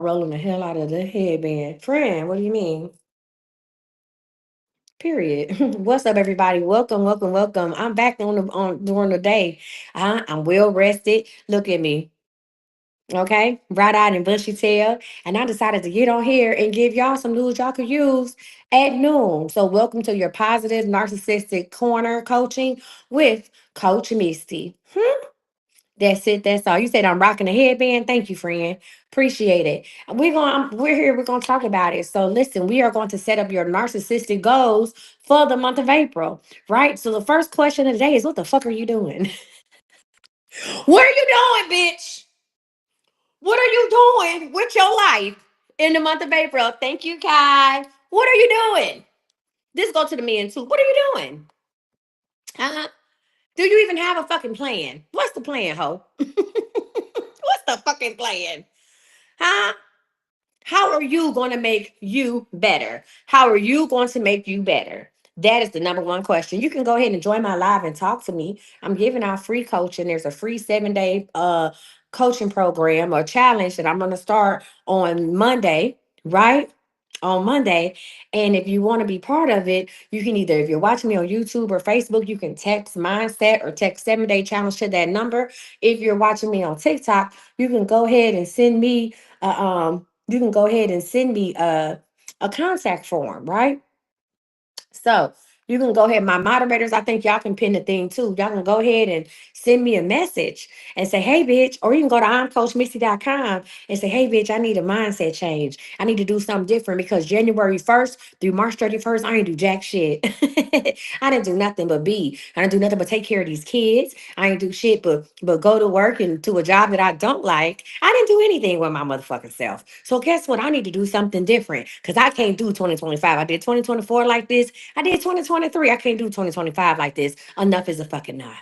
Rolling the hell out of the headband. Friend, what do you mean? Period. What's up, everybody? Welcome, welcome, welcome. I'm back on during the day. I'm well rested. Look at me, okay? Bright eyed and bushy tail. And I decided to get on here and give y'all some news y'all could use at noon. So, welcome to your positive narcissistic corner coaching with Coach Misty. That's it. That's all. You said I'm rocking a headband. Thank you, friend. Appreciate it. We're here. We're gonna talk about it. So listen, we are going to set up your narcissistic goals for the month of April, right? So the first question of the day is, what the fuck are you doing? What are you doing, bitch? What are you doing with your life in the month of April? Thank you, Kai. What are you doing? This go to the men too. What are you doing? Huh? Do you even have a fucking plan? What's the plan, ho? What's the fucking plan? Huh? How are you going to make you better? How are you going to make you better? That is the number one question. You can go ahead and join my live and talk to me. I'm giving out free coaching. There's a free 7-day coaching program or challenge that I'm going to start on Monday, right? On Monday. And if you want to be part of it, you can either, if you're watching me on YouTube or Facebook, you can text mindset or text 7-day challenge to that number. If you're watching me on TikTok, you can go ahead and send me a contact form, right? So you can go ahead. My moderators, I think y'all can pin the thing too. Y'all can go ahead and send me a message and say, hey, bitch, or you can go to imcoachmisty.com and say, hey, bitch, I need a mindset change. I need to do something different because January 1st through March 31st, I ain't do jack shit. I didn't do nothing but be. I didn't do nothing but take care of these kids. I ain't do shit but go to work and to a job that I don't like. I didn't do anything with my motherfucking self. So guess what? I need to do something different because I can't do 2025. I did 2024 like this. I did 2023. I can't do 2025 like this. Enough is a fucking enough.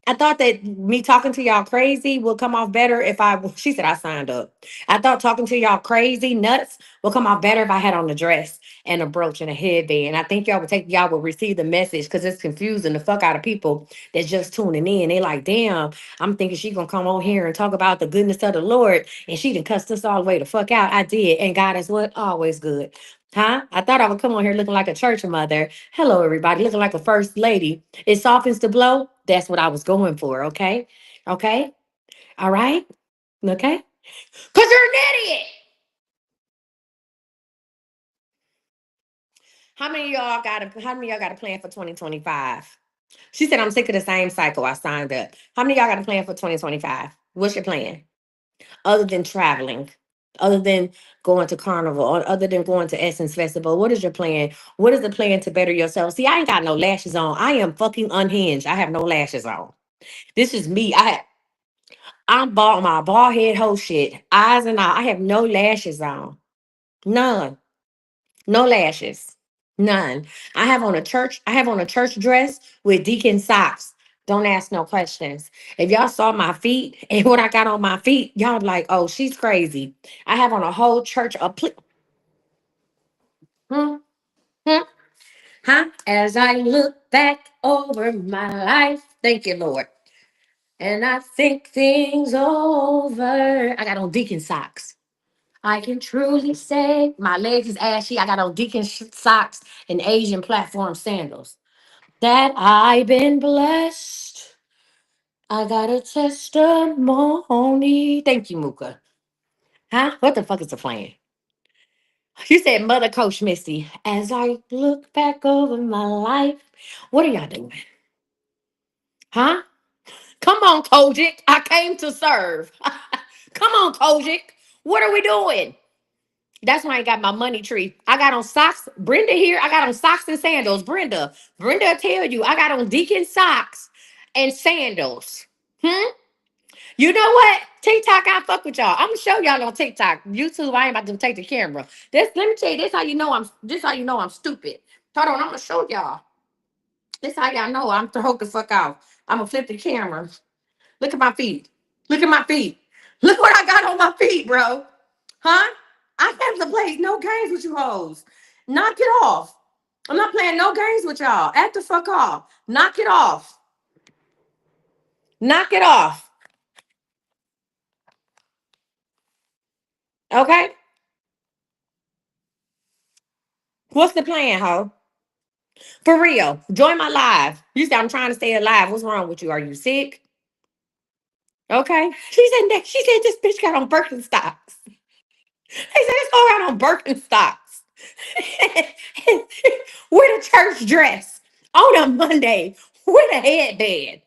I thought that me talking to y'all crazy will come off better if she said I signed up. I thought talking to y'all crazy nuts will come off better if I had on a dress and a brooch and a headband. I think y'all would receive the message because it's confusing the fuck out of people that's just tuning in. They like, damn, I'm thinking she gonna come on here and talk about the goodness of the Lord and she done cussed us all the way the fuck out. I did. And God is what? Always good. Huh? I thought I would come on here looking like a church mother. Hello, everybody, looking like a first lady. It softens the blow. That's what I was going for. Okay. Okay. All right. Okay. Because you're an idiot. How many of y'all got a plan for 2025? She said, I'm sick of the same cycle. I signed up. How many of y'all got a plan for 2025? What's your plan? Other than traveling, other than going to carnival, or other than going to Essence Festival, what is your plan? What is the plan to better yourself? See, I ain't got no lashes on. I am fucking unhinged. I have no lashes on. This is me. I'm bald, my bald head whole shit. Eyes and all. I have no lashes on. None. No lashes. None. I have on a church dress with deacon socks. Don't ask no questions. If y'all saw my feet and what I got on my feet, y'all be like, oh, she's crazy. I have on a whole church hmm, hmm, huh? As I look back over my life, thank you, Lord. And I think things over. I got on deacon socks. I can truly say my legs is ashy. I got on deacon socks and Asian platform sandals. That I've been blessed. I got a testimony. Thank you, Mooka. Huh? What the fuck is the plan? You said Mother Coach Misty. As I look back over my life, what are y'all doing? Huh? Come on, Kojic. I came to serve. Come on, Kojic. What are we doing? That's why I ain't got my money tree. I got on socks. Brenda here. I got on socks and sandals. Brenda will tell you I got on deacon socks and sandals. Hmm? You know what? TikTok, I fuck with y'all. I'm gonna show y'all on TikTok. YouTube, I ain't about to take the camera. Let me tell you, this how you know I'm stupid. Hold on, I'm gonna show y'all. This how y'all know I'm to hold the fuck out. I'm gonna flip the camera. Look at my feet. Look at my feet. Look what I got on my feet, bro. Huh? I have to play no games with you hoes. Knock it off. I'm not playing no games with y'all. Act the fuck off. Knock it off. Knock it off. Okay, what's the plan, ho? For real, join my live. You said I'm trying to stay alive. What's wrong with you? Are you sick? Okay. She said this bitch got on Birkenstocks. He said let's go around on Birkenstocks. With a church dress on a Monday with a headband.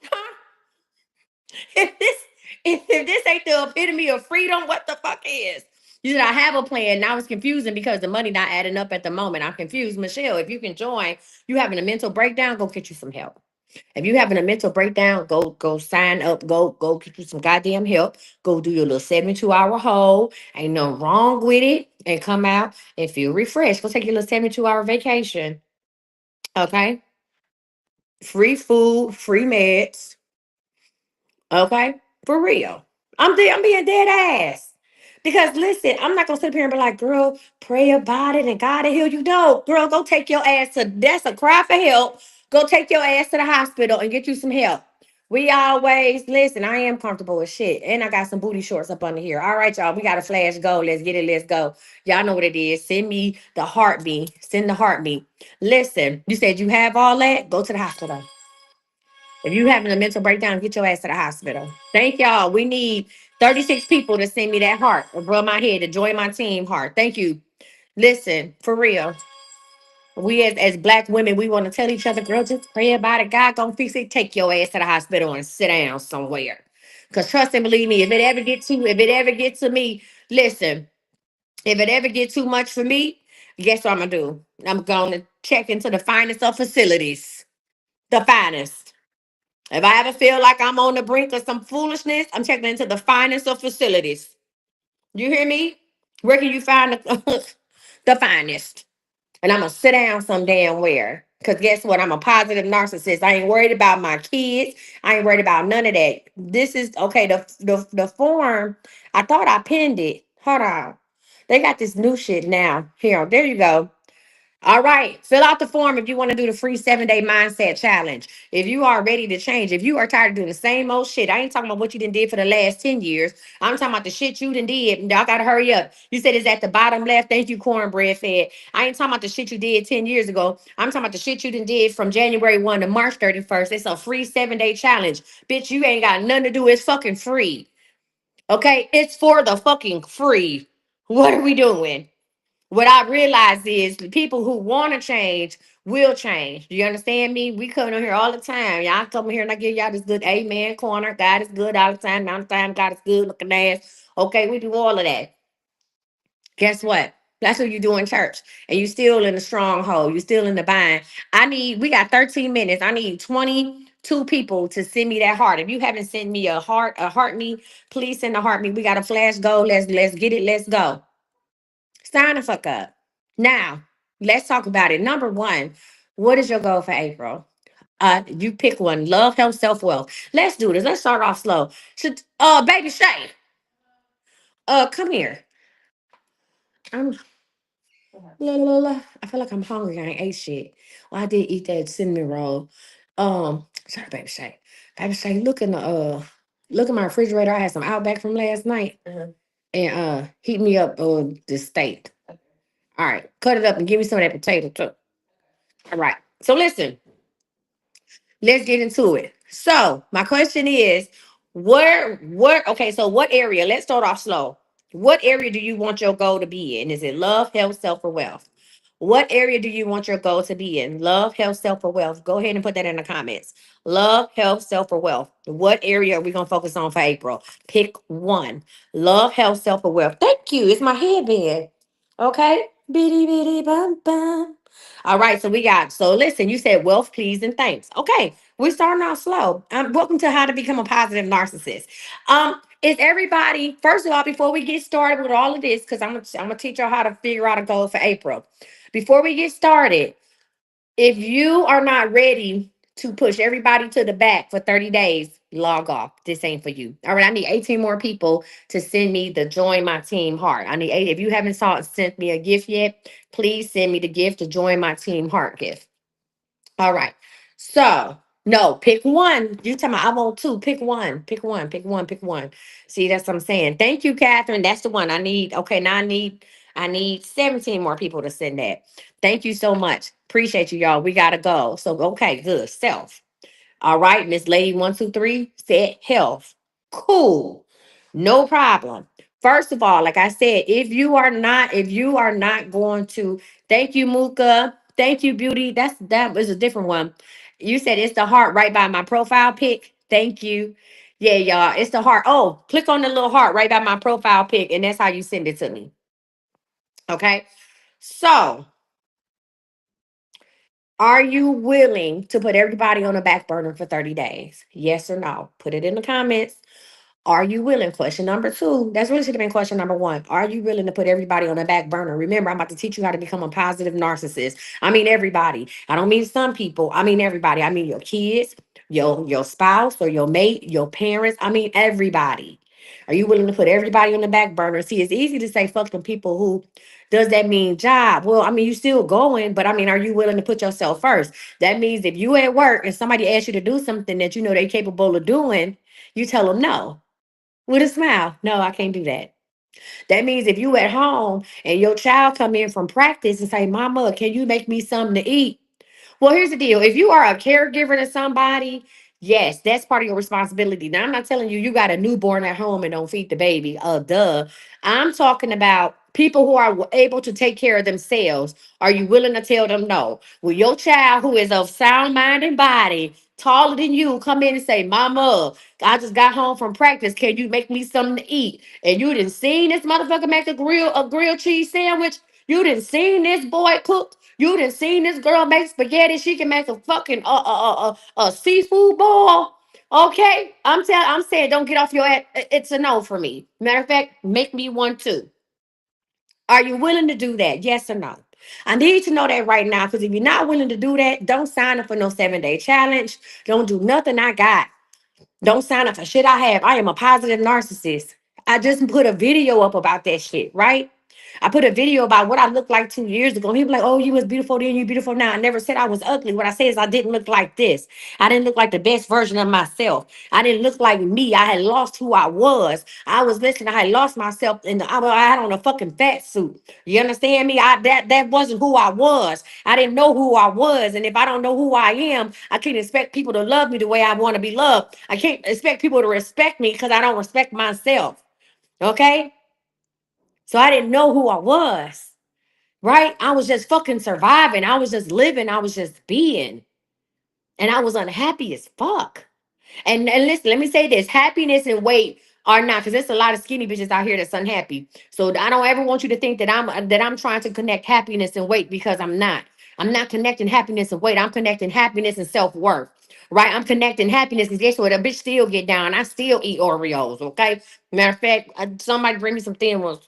Huh? If this if this ain't the epitome of freedom, what the fuck is? You said I have a plan. Now it's confusing because the money not adding up at the moment. I'm confused. Michelle, if you can join, you having a mental breakdown, go get you some help. If you having a mental breakdown, go sign up. Go get you some goddamn help. Go do your little 72-hour hold. Ain't nothing wrong with it. And come out and feel refreshed. Go take your little 72-hour vacation. Okay? Free food, free meds. Okay? For real. I'm being dead ass. Because listen, I'm not gonna sit up here and be like, girl, pray about it and God will heal you. No, girl, go take your ass to that's a cry for help. Go take your ass to the hospital and get you some help. We always listen. I am comfortable with shit. And I got some booty shorts up under here. All right, y'all. We got a flash go. Let's get it. Let's go. Y'all know what it is. Send me the heartbeat. Send the heartbeat. Listen, you said you have all that. Go to the hospital. If you having a mental breakdown, get your ass to the hospital. Thank y'all. We need 36 people to send me that heart or rub my head to join my team heart. Thank you. Listen, for real. We as black women, we want to tell each other, girl, just pray about it. God gonna fix it. Take your ass to the hospital and sit down somewhere. Cause trust and believe me, if it ever gets to me, listen, if it ever gets too much for me, guess what I'm gonna do? I'm gonna check into the finest of facilities. The finest. If I ever feel like I'm on the brink of some foolishness, I'm checking into the finest of facilities. You hear me? Where can you find the, the finest? And I'm gonna sit down some damn where. Cause guess what? I'm a positive narcissist. I ain't worried about my kids. I ain't worried about none of that. This is okay. The form. I thought I pinned it. Hold on. They got this new shit now. Here, there you go. All right, fill out the form if you want to do the free 7-day mindset challenge. If you are ready to change, if you are tired of doing the same old shit, I ain't talking about what you done did for the last 10 years. I'm talking about the shit you done did. Y'all gotta hurry up. You said it's at the bottom left. Thank you, cornbread fed. I ain't talking about the shit you did 10 years ago. I'm talking about the shit you done did from January 1 to March 31st. It's a free 7-day challenge. Bitch, you ain't got nothing to do. It's fucking free. Okay? It's for the fucking free. What are we doing? What I realize is the people who want to change will change. Do you understand me? We come on here all the time. Y'all come here and I give y'all this good amen corner. God is good all the time. All the time, God is good looking ass. Okay, we do all of that. Guess what? That's what you do in church. And you still in the stronghold. You still in the bind. We got 13 minutes. I need 22 people to send me that heart. If you haven't sent me a heart me, please send a heart me. We got a flash go. Let's get it. Let's go. Sign the fuck up. Now, let's talk about it. Number one, what is your goal for April? You pick one. Love, health, self wealth. Let's do this. Let's start off slow. Baby Shay, come here. I'm la, la, la. I feel like I'm hungry. I ain't ate shit. Well, I did eat that cinnamon roll. Sorry, baby Shay. Baby Shay, look in my refrigerator. I had some Outback from last night, and heat me up the steak. All right, cut it up and give me some of that potato too. All right. So listen, let's get into it. So my question is, okay, so what area? Let's start off slow. What area do you want your goal to be in? Is it love, health, self, or wealth? What area do you want your goal to be in? Love, health, self, or wealth? Go ahead and put that in the comments. Love, health, self, or wealth. What area are we going to focus on for April? Pick one. Love, health, self, or wealth. Thank you. It's my headband. Okay. Bitty, bitty, bum, bum. All right. So listen, you said wealth, please, and thanks. Okay. We're starting off slow. Welcome to How to Become a Positive Narcissist. Is everybody, first of all, before we get started with all of this, because I'm gonna teach y'all how to figure out a goal for April. Before we get started, if you are not ready to push everybody to the back for 30 days, log off. This ain't for you. All right, I need 18 more people to send me the join my team heart. I need 8. If you haven't sent me a gift yet, please send me the gift to join my team heart gift. All right. So No, pick one. You tell me I want two. Pick one. Pick one. Pick one. Pick one. See, that's what I'm saying. Thank you, Catherine. That's the one I need. Okay, now I need 17 more people to send that. Thank you so much. Appreciate you, y'all. We gotta go. So okay, good. Self. All right, Miss Lady 123 said health. Cool. No problem. First of all, like I said, if you are not going to, thank you, Muka. Thank you, Beauty. That was a different one. You said it's the heart right by my profile pic. Thank you. Yeah, y'all. It's the heart. Oh, click on the little heart right by my profile pic, and that's how you send it to me. Okay. So, are you willing to put everybody on the back burner for 30 days? Yes or no? Put it in the comments. Are you willing? Question number two. That's really should have been question number one. Are you willing to put everybody on the back burner? Remember, I'm about to teach you how to become a positive narcissist. I mean everybody. I don't mean some people. I mean everybody. I mean your kids, your spouse or your mate, your parents. I mean everybody. Are you willing to put everybody on the back burner? See, it's easy to say fuck them people who does that mean job? Well, I mean, you still going, but I mean, are you willing to put yourself first? That means if you at work and somebody asks you to do something that you know they're capable of doing, you tell them no with a smile. No, I can't do that. That means if you at home and your child come in from practice and say, Mama, can you make me something to eat? Well, here's the deal. If you are a caregiver to somebody, yes, that's part of your responsibility. Now, I'm not telling you you got a newborn at home and don't feed the baby. Duh. I'm talking about people who are able to take care of themselves. Are you willing to tell them no? Will your child who is of sound mind and body, taller than you, come in and say, Mama, I just got home from practice. Can you make me something to eat? And you didn't see this motherfucker make a grilled cheese sandwich. You didn't see this boy cook. You didn't seen this girl make spaghetti. She can make a fucking seafood boil. Okay, I'm saying don't get off your ass. It's a no for me. Matter of fact, make me one too. Are you willing to do that? Yes or no? I need to know that right now because if you're not willing to do that, don't sign up for no 7 day challenge. Don't do nothing I got. Don't sign up for shit I have. I am a positive narcissist. I just put a video up about that shit, right? I put a video about what I looked like 2 years ago. He was like, oh, you was beautiful then, you beautiful now. I never said I was ugly. What I said is I didn't look like this. I didn't look like the best version of myself. I didn't look like me. I had lost who I was. I was listening. I had lost myself in I had on a fucking fat suit. You understand me? That wasn't who I was. I didn't know who I was. And if I don't know who I am, I can't expect people to love me the way I want to be loved. I can't expect people to respect me because I don't respect myself. Okay? So I didn't know who I was. Right? I was just fucking surviving. I was just living. I was just being. And I was unhappy as fuck. And listen, let me say this: happiness and weight are not, because there's a lot of skinny bitches out here that's unhappy. So I don't ever want you to think that I'm trying to connect happiness and weight because I'm not. I'm not connecting happiness and weight. I'm connecting happiness and self-worth. Right? I'm connecting happiness because guess what? A bitch still get down. I still eat Oreos. Okay. Matter of fact, somebody bring me some thin ones.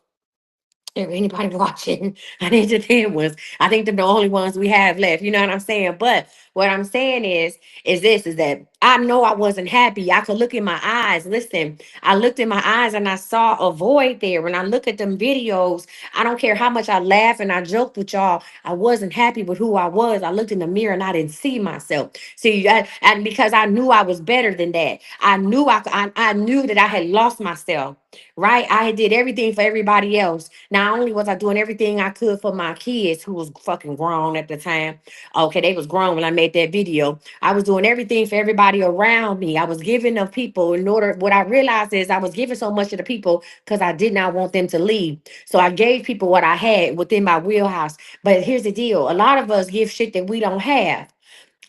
If anybody watching, I need the thin ones. I think they're the only ones we have left. You know what I'm saying? But what I'm saying is that I know I wasn't happy. I could look in my eyes. Listen, I looked in my eyes and I saw a void there. When I look at them videos, I don't care how much I laugh and I joked with y'all. I wasn't happy with who I was. I looked in the mirror and I didn't see myself. See, and because I knew I was better than that. I knew that I had lost myself. Right? I did everything for everybody else. Not only was I doing everything I could for my kids, who was fucking grown at the time. Okay, they was grown when I made that video. I was doing everything for everybody around me. I was giving the people in order. What I realized is I was giving so much to the people because I did not want them to leave. So I gave people what I had within my wheelhouse. But here's the deal: a lot of us give shit that we don't have.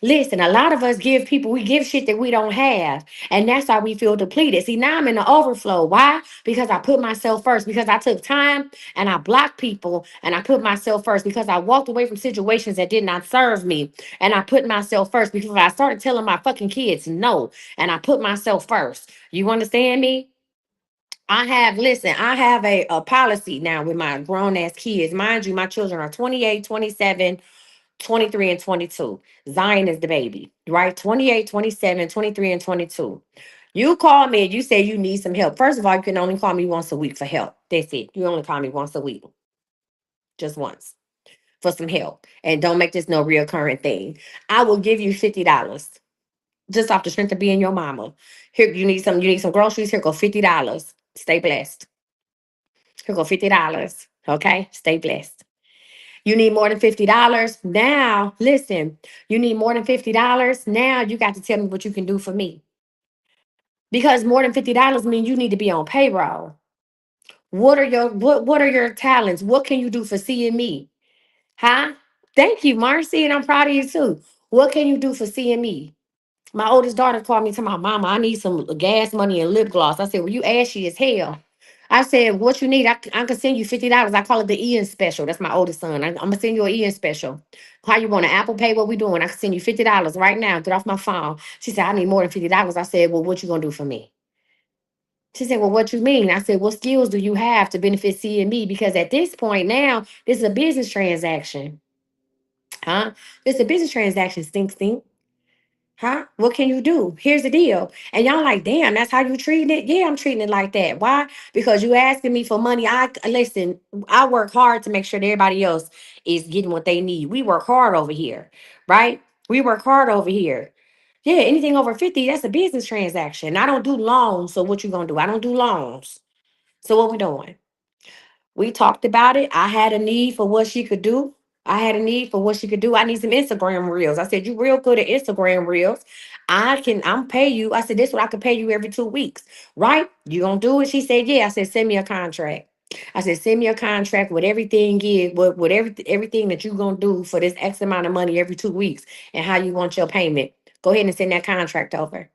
Listen, a lot of us we give shit that we don't have. And that's why we feel depleted. See, now I'm in the overflow. Why? Because I put myself first, because I took time and I blocked people and I put myself first, because I walked away from situations that did not serve me. And I put myself first because I started telling my fucking kids no. And I put myself first. You understand me? I have a policy now with my grown ass kids. Mind you, my children are 28, 27. 23 and 22. Zion is the baby, right? 28, 27, 23, and 22. You call me and you say you need some help. First of all, you can only call me once a week for help. That's it. You only call me once a week, just once for some help. And don't make this no reoccurring thing. I will give you $50. just off the strength of being your mama. Here, you need some groceries. Here go $50. Stay blessed. Here go $50. Okay, stay blessed. You need more than $50 now. Listen, you need more than $50 now. You got to tell me what you can do for me, because more than $50 means you need to be on payroll. What are your talents? What can you do for seeing me? Huh? Thank you, Marcy, and I'm proud of you too. What can you do for seeing me? My oldest daughter called me to my mama. I need some gas money and lip gloss. I said, well, you ashy as hell. I said, what you need? I can send you $50. I call it the Ian special. That's my oldest son. I'm gonna send you an Ian special. How you want an Apple Pay? What we doing? I can send you $50 right now. Get off my phone. She said, I need more than $50. I said, well, what you gonna do for me? She said, well, what you mean? I said, what skills do you have to benefit C and me? Because at this point now, this is a business transaction. Huh? This is a business transaction, stink stink. Huh? What can you do? Here's the deal. And y'all like, damn, that's how you treating it? Yeah, I'm treating it like that. Why? Because you asking me for money. I listen, I work hard to make sure that everybody else is getting what they need. We work hard over here, right? We work hard over here. Yeah, anything over 50, that's a business transaction. I don't do loans. So what you gonna do? I don't do loans. So what we doing? We talked about it. I had a need for what she could do. I had a need for what she could do. I need some Instagram reels. I said, you real good at Instagram reels. I'm pay you. I said, this is what I could pay you every 2 weeks. Right? You gonna do it? She said, yeah. I said, send me a contract. I said, send me a contract with everything is, with everything that you gonna do for this X amount of money every 2 weeks and how you want your payment. Go ahead and send that contract over.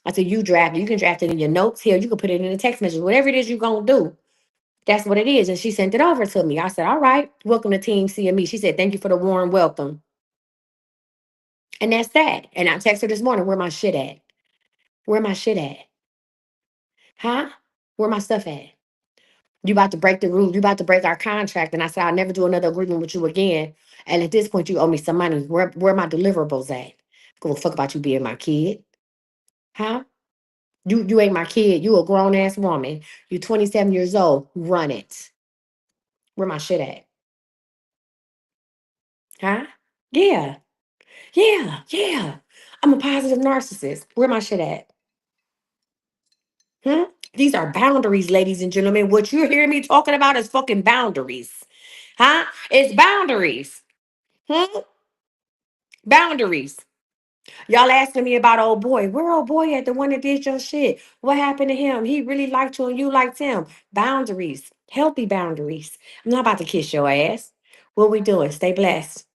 I said, you draft it. You can draft it in your notes here. You can put it in a text message. Whatever it is you're gonna do, that's what it is. And she sent it over to me. I said, all right, welcome to Team CME. She said, thank you for the warm welcome. And that's that. And I texted her this morning, where my shit at? Where my shit at? Huh? Where my stuff at? You about to break the rules. You about to break our contract. And I said, I'll never do another agreement with you again. And at this point, you owe me some money. Where my deliverables at? Go fuck about you being my kid. Huh? You ain't my kid. You a grown ass woman. You 27 years old. Run it. Where my shit at? Huh? Yeah. Yeah, yeah. I'm a positive narcissist. Where my shit at? Hmm? These are boundaries, ladies and gentlemen. What you're hearing me talking about is fucking boundaries. Huh? It's boundaries. Hmm? Boundaries. Y'all asking me about old boy. Where old boy at? The one that did your shit. What happened to him? He really liked you and you liked him. Boundaries. Healthy boundaries. I'm not about to kiss your ass. What we doing? Stay blessed.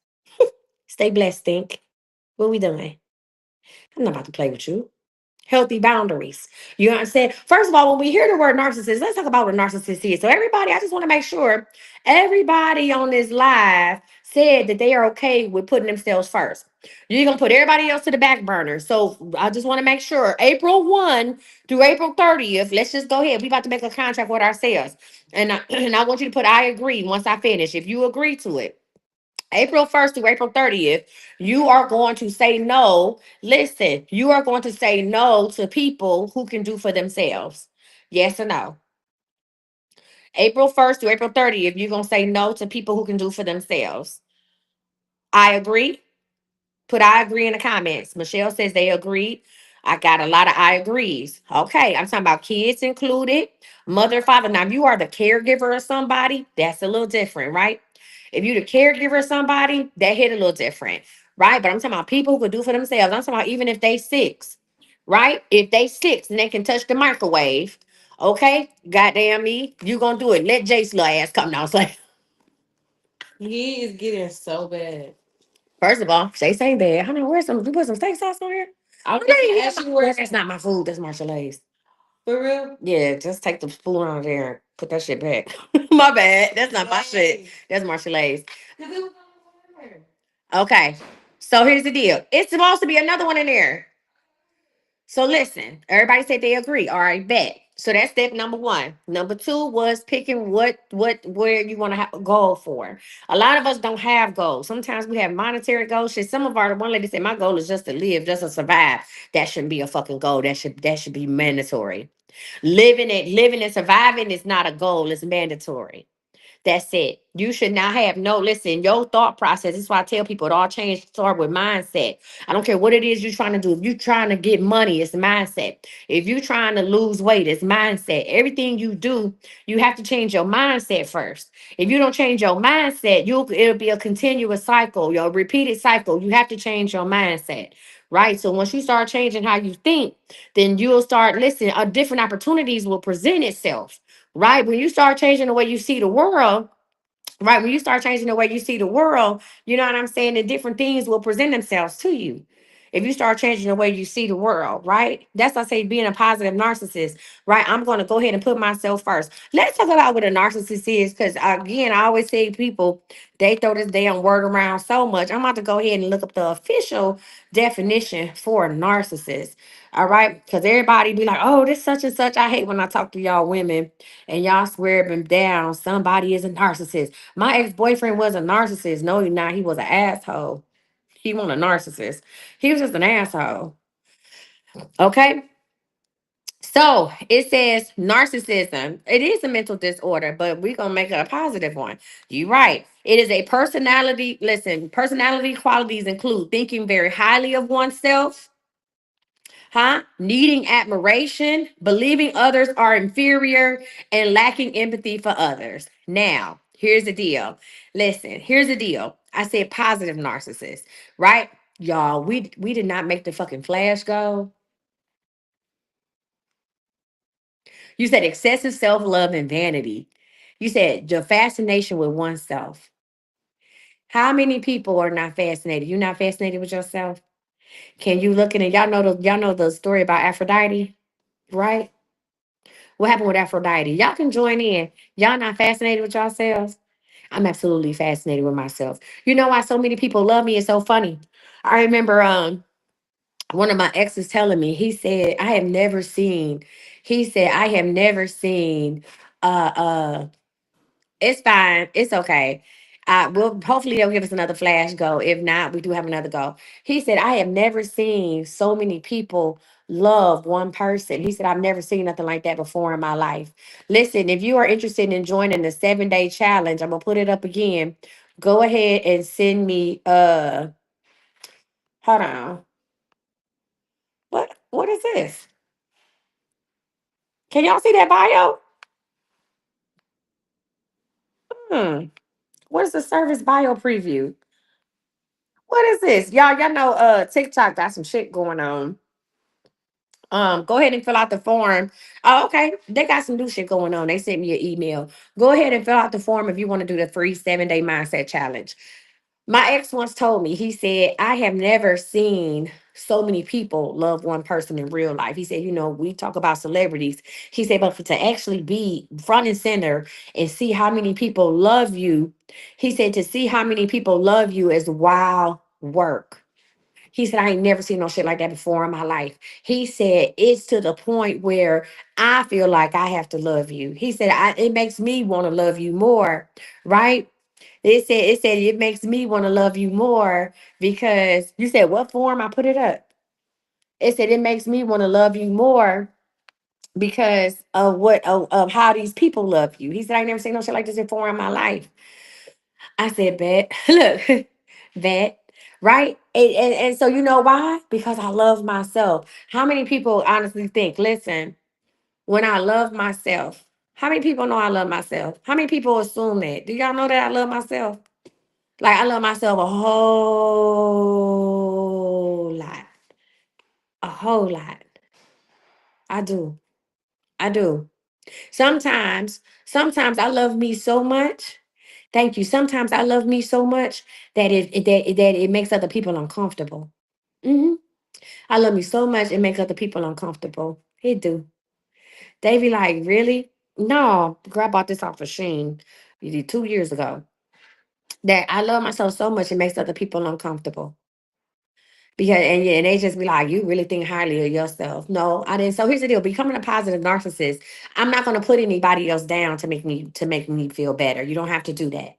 Stay blessed, Think. What we doing? I'm not about to play with you. Healthy boundaries. You understand? First of all, when we hear the word narcissist, let's talk about what a narcissist is. So, everybody, I just want to make sure everybody on this live said that they are okay with putting themselves first. You're going to put everybody else to the back burner. So, I just want to make sure April 1 through April 30th, let's just go ahead. We about to make a contract with ourselves. And I want you to put I agree once I finish. If you agree to it, April 1st through April 30th, you are going to say no. Listen, you are going to say no to people who can do for themselves. Yes or no? April 1st through April 30th, you're going to say no to people who can do for themselves. I agree. Put I agree in the comments. Michelle says they agreed. I got a lot of I agrees. Okay, I'm talking about kids included, mother, father. Now, if you are the caregiver of somebody, that's a little different, right? If you're the caregiver of somebody, that hit a little different, right? But I'm talking about people who could do for themselves. I'm talking about even if they six, right? If they six and they can touch the microwave, okay, goddamn me, you gonna do it. Let Jace little ass come down. Say, He is getting so bad. first of all, Jace ain't bad. I know where's some. You put some steak sauce on here. I Oh, was no, just you gonna ask you well, where that's not my food. That's Marshall's. for real. Yeah, just take the spoon out there and put that shit back. My bad. That's not my shit. That's Marshall's. 'Cause it was on there. Okay. So here's the deal. It's supposed to be another one in there. So listen, everybody said they agree. All right, bet. So that's step number one. Number two was picking where you want to have a goal for. A lot of us don't have goals. Sometimes we have monetary goals. Shit, some of our one lady said, my goal is just to live, just to survive. That shouldn't be a fucking goal. That should be mandatory. Living and surviving is not a goal, it's mandatory. That's it. You should not have no, listen, your thought process. This is why I tell people it all change start with mindset. I don't care what it is you're trying to do. If you're trying to get money, it's mindset. If you're trying to lose weight, it's mindset. Everything you do, you have to change your mindset first. If you don't change your mindset, it'll be a continuous cycle, your repeated cycle. You have to change your mindset. Right. So once you start changing how you think, then you'll start listening. Different opportunities will present itself, right? When you start changing the way you see the world, right? When you start changing the way you see the world, you know what I'm saying? The different things will present themselves to you. If you start changing the way you see the world, right? That's why I say being a positive narcissist, right? I'm going to go ahead and put myself first. Let's talk about what a narcissist is, because again, I always say people, they throw this damn word around so much. I'm about to go ahead and look up the official definition for a narcissist. All right. Because everybody be like, oh, this such and such. I hate when I talk to y'all women and y'all swear them down. Somebody is a narcissist. My ex-boyfriend was a narcissist. No, he not. He was an asshole. He wasn't a narcissist. He was just an asshole. Okay. So it says narcissism. It is a mental disorder, but we're gonna make it a positive one. You're right. It is a personality. Listen, personality qualities include thinking very highly of oneself, needing admiration, believing others are inferior, and lacking empathy for others. Now, here's the deal. Listen, here's the deal. I said positive narcissist, right? Y'all, we did not make the fucking flash go. You said excessive self-love and vanity. You said your fascination with oneself. How many people are not fascinated? You're not fascinated with yourself? Can you look in it? Y'all know the story about Aphrodite, right? What happened with Aphrodite? Y'all can join in. Y'all not fascinated with yourselves? I'm absolutely fascinated with myself. You know why so many people love me? It's so funny. I remember one of my exes telling me, he said, he said, I have never seen uh it's fine. It's okay. We'll hopefully they'll give us another flash go. If not, we do have another go. He said, I have never seen so many people love one person. He said, I've never seen nothing like that before in my life. Listen, if you are interested in joining the 7 day challenge, I'm gonna put it up again. Go ahead and send me hold on. What is this? Can y'all see that bio? Hmm. What is the service bio preview? What is this? Y'all know TikTok got some shit going on. Go ahead and fill out the form. Oh, okay. They got some new shit going on. They sent me an email. Go ahead and fill out the form if you want to do the free 7 day mindset challenge. My ex once told me, he said, I have never seen so many people love one person in real life. He said, we talk about celebrities. He said, but to actually be front and center and see how many people love you, he said, to see how many people love you is wild work. He said, I ain't never seen no shit like that before in my life. He said, it's to the point where I feel like I have to love you. He said, it makes me want to love you more, right? It said it makes me want to love you more because you said what form? I put it up. It said it makes me want to love you more because of how these people love you. He said, I ain't never seen no shit like this before in my life. I said, bet. Look, bet. Right? And so you know why? Because I love myself. How many people honestly think, listen, when I love myself, how many people know I love myself? How many people assume that? Do y'all know that I love myself? Like I love myself a whole lot. A whole lot. I do. I do. Sometimes I love me so much. Thank you. Sometimes I love me so much that it makes other people uncomfortable. Hmm. I love me so much it makes other people uncomfortable. It do. They be like, really? No, girl, I bought this off of Sheen 2 years ago. That I love myself so much it makes other people uncomfortable. Because and they just be like, you really think highly of yourself. No, I didn't. So here's the deal: becoming a positive narcissist, I'm not gonna put anybody else down to make me feel better. You don't have to do that.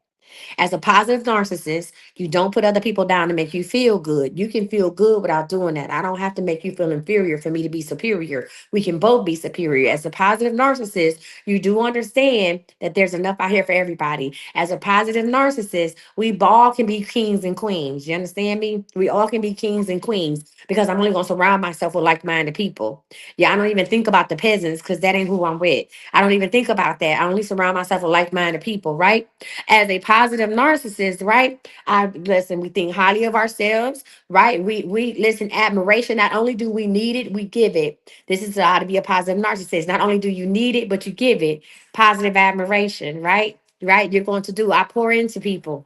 As a positive narcissist, you don't put other people down to make you feel good. You can feel good without doing that. I don't have to make you feel inferior for me to be superior. We can both be superior. As a positive narcissist, you do understand that there's enough out here for everybody. As a positive narcissist, we all can be kings and queens. You understand me? We all can be kings and queens because I'm only going to surround myself with like minded people. Yeah, I don't even think about the peasants because that ain't who I'm with. I don't even think about that. I only surround myself with like minded people, right? As a positive narcissist, right? I listen, we think highly of ourselves, right? We listen, admiration. Not only do we need it, we give it. This is how to be a positive narcissist. Not only do you need it, but you give it. Positive admiration, right? Right? You're going to do. I pour into people.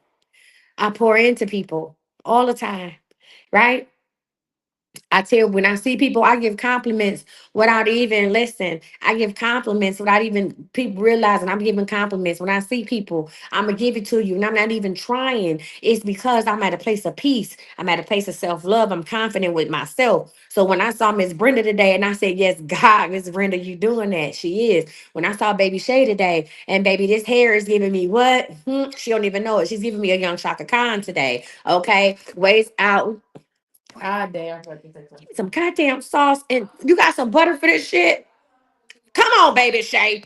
I pour into people all the time, right? I tell when I see people, I give compliments without even listen. I give compliments without even people realizing I'm giving compliments. When I see people, I'm gonna give it to you, and I'm not even trying. It's because I'm at a place of peace. I'm at a place of self love. I'm confident with myself. So when I saw Miss Brenda today, and I said, "Yes, God, Miss Brenda, you doing that? She is." When I saw Baby Shay today, and baby, this hair is giving me what? She don't even know it. She's giving me a young Shaka Khan today. Okay, waist out, God damn. Fucking take some. some goddamn sauce, and you got some butter for this shit. Come on, baby Shay.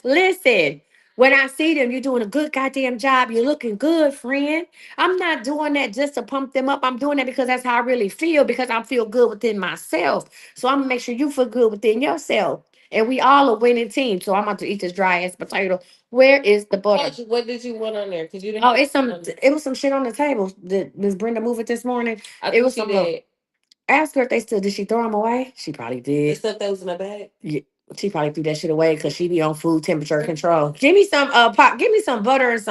Listen, when I see them, you're doing a good goddamn job. You're looking good, friend. I'm not doing that just to pump them up. I'm doing that because that's how I really feel, because I feel good within myself. So I'm gonna make sure you feel good within yourself. And we all a winning team. So I'm about to eat this dry ass potato. Where is the butter? What did you want on there? Because you didn't Oh, have it's some. on there. It was some shit on the table. Did Miss Brenda move it this morning? I It think was she some little. did. Ask her if they still. Did she throw them away? She probably The did. stuff that was in the bag. Yeah, she probably threw that shit away because she be on food temperature control. Give me some pop. Give me some butter and